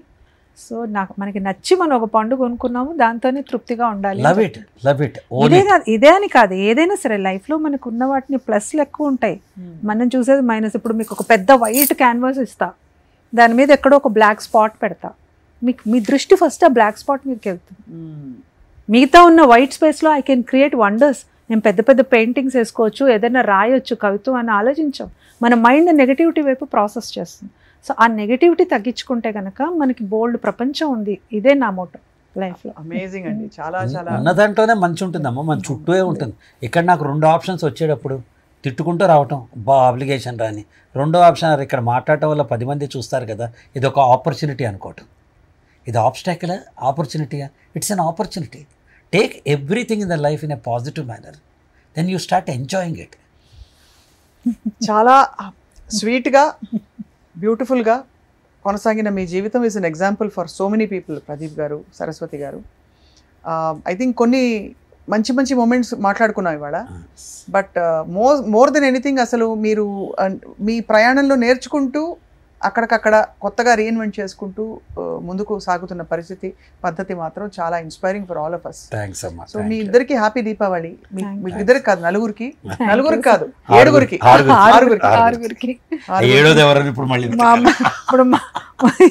సో మనకి నచ్చి మనం ఒక పండు కొనుక్కున్నాము, దాంతోనే తృప్తిగా ఉండాలి. ఇదే అని కాదు, ఏదైనా సరే లైఫ్లో మనకు ఉన్న వాటిని ప్లస్లు ఎక్కువ ఉంటాయి, మనం చూసేది మైనస్. ఇప్పుడు మీకు ఒక పెద్ద వైట్ క్యాన్వాస్ ఇస్తా, దాని మీద ఎక్కడో ఒక బ్లాక్ స్పాట్ పెడతా, మీ దృష్టి ఫస్ట్ ఆ బ్లాక్ స్పాట్ మీదకి వెళ్తుంది. మిగతా ఉన్న వైట్ స్పేస్లో ఐ కెన్ క్రియేట్ వండర్స్. నేను పెద్ద పెద్ద పెయింటింగ్స్ వేసుకోవచ్చు, ఏదైనా రాయొచ్చు, కవిత్వం అని ఆలోచించాం. మన మైండ్ నెగటివిటీ వైపు ప్రాసెస్ చేస్తుంది. సో ఆ నెగటివిటీ తగ్గించుకుంటే కనుక మనకి బోల్డ్ ప్రపంచం ఉంది. ఇదే నా మోటో లైఫ్లో. అమేజింగ్ అండి, చాలా చాలా. ఉన్న దాంట్లోనే మంచి ఉంటుందమ్మా, మన చుట్టూ ఉంటుంది. ఇక్కడ నాకు 2 ఆప్షన్స్ వచ్చేటప్పుడు తిట్టుకుంటూ రావటం, అప్లికేషన్ రాని. 2వ ఆప్షన్ ఇక్కడ మాట్లాడటం వల్ల 10 మంది చూస్తారు కదా, ఇది ఒక ఆపర్చునిటీ అనుకోవటం. ఇది ఆబ్స్టాకిలా, ఆపర్చునిటీయా? It's an opportunity. Take everything in the life in a positive manner, then you start enjoying it. చాలా స్వీట్గా, బ్యూటిఫుల్గా కొనసాగిన మీ జీవితం is an example for so many people. Pradeep గారు, సరస్వతి గారు, ఐ థింక్ కొన్ని మంచి మంచి మూమెంట్స్ మాట్లాడుకున్నాం ఇవాళ. బట్ మోర్ దెన్ ఎనీథింగ్, అసలు మీరు మీ ప్రయాణంలో నేర్చుకుంటూ అక్కడికక్కడ కొత్తగా రీఇన్వెంట్ చేసుకుంటూ ముందుకు సాగుతున్న పద్ధతి మాత్రం చాలా inspiring for all of us. So మీ ఇద్దరికి హ్యాపీ దీపావళి. మీ ఇద్దరికి కాదు, నలుగురికి కాదు, 7గురికి. ఆరుగురికి. ఏడోది ఎవరని ఇప్పుడు మళ్ళీ ఇప్పుడు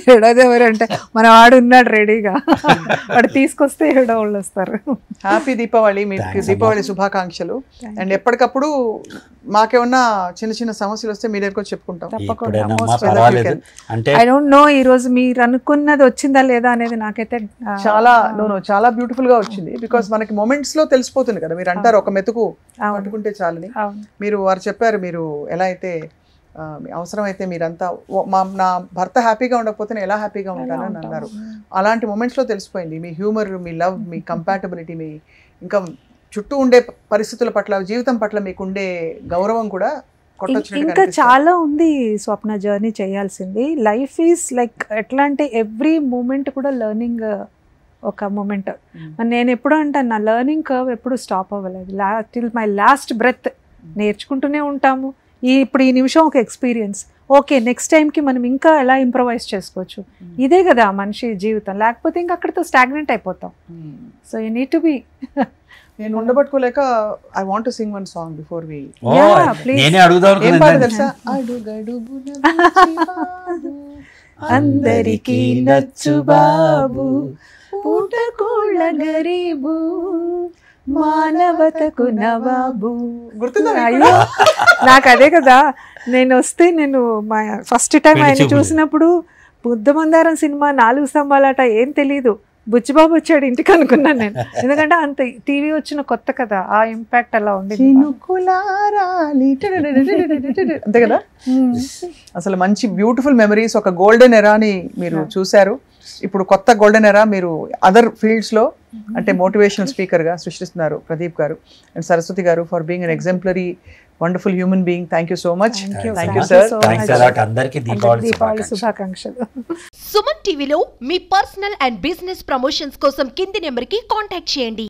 హెడోది ఎవరంటే మన వాడు ఉన్నాడు రెడీగా, వాడు తీసుకొస్తే హెడో వాళ్ళు వస్తారు. హ్యాపీ దీపావళి, మీకు దీపావళి శుభాకాంక్షలు. అండ్ ఎప్పటికప్పుడు మాకేమన్నా చిన్న చిన్న సమస్యలు వస్తే మీ దగ్గరకు చెప్పుకుంటాం. ఐ డోంట్ నో ఈ రోజు మీరు అనుకున్నది వచ్చిందా లేదా అనేది నాకైతే చాలా బ్యూటిఫుల్ గా వచ్చింది. బికాస్ మనకి మొమెంట్స్ లో తెలిసిపోతుంది కదా. మీరు అంటారు ఒక మెతుకు పట్టుకుంటే చాలని. మీరు వారు చెప్పారు, మీరు ఎలా అయితే అవసరమైతే మీరంతా నా భర్త హ్యాపీగా ఉండకపోతే నేను ఎలా హ్యాపీగా ఉంటానని అన్నారు. అలాంటి మొమెంట్స్లో తెలిసిపోయింది మీ హ్యూమర్, మీ లవ్, మీ కంపాటబిలిటీ, మీ ఇంకా చుట్టూ ఉండే పరిస్థితుల పట్ల, జీవితం పట్ల మీకు ఉండే గౌరవం కూడా ఇంకా చాలా ఉంది స్వప్న జర్నీ చేయాల్సింది. లైఫ్ ఈజ్ లైక్ ఎట్లా అంటే ఎవ్రీ మూమెంట్ కూడా లెర్నింగ్ ఒక మూమెంట్. నేను ఎప్పుడు అంటాను, నా లెర్నింగ్ కర్వ్ ఎప్పుడు స్టాప్ అవ్వలేదు. టిల్ మై లాస్ట్ బ్రెత్ నేర్చుకుంటూనే ఉంటాము. ఇప్పుడు ఈ నిమిషం ఒక ఎక్స్పీరియన్స్, ఓకే నెక్స్ట్ టైంకి మనం ఇంకా ఎలా ఇంప్రవైజ్ చేసుకోవచ్చు. ఇదే కదా మనిషి జీవితం, లేకపోతే ఇంకా అక్కడితో స్టాగ్నెంట్ అయిపోతాం. So you need to be. నేను ఉండబట్టుకోలేక I want to sing one song before we. ఏం పాట తెలుసా? అందరికీ నచ్చు బాబు, పూటకోళ్ళ గరీబు, మానవతకు నవాబు. గుర్తుందా? అయ్యో నాకు అదే కదా. నేను వస్తే నేను ఫస్ట్ టైం ఆయన చూసినప్పుడు బుద్ధమందారం సినిమా 4 స్తంభాలట ఏం తెలీదు, బుచ్చిబాబు వచ్చాడు ఇంటికి అనుకున్నాను నేను. ఎందుకంటే అంత టీవీ వచ్చిన కొత్త కదా, ఆ ఇంపాక్ట్ అలా ఉంది. అంతే కదా. అసలు మంచి బ్యూటిఫుల్ మెమరీస్, ఒక గోల్డెన్ ఎరాని మీరు చూశారు. ఇప్పుడు కొత్త గోల్డెన్ ఎరా మీరు అదర్ ఫీల్డ్స్లో అంటే మోటివేషనల్ స్పీకర్గా సృష్టిస్తున్నారు ప్రదీప్ గారు అండ్ సరస్వతి గారు for being an exemplary wonderful human being. Thank you so much. Thank you sir. అందరికీ దీపావళి శుభాకాంక్షలు. సుమన్ టీవీలో మీ పర్సనల్ అండ్ బిజినెస్ ప్రమోషన్స్ కోసం కింది నెంబర్కి కాంటాక్ట్ చేయండి.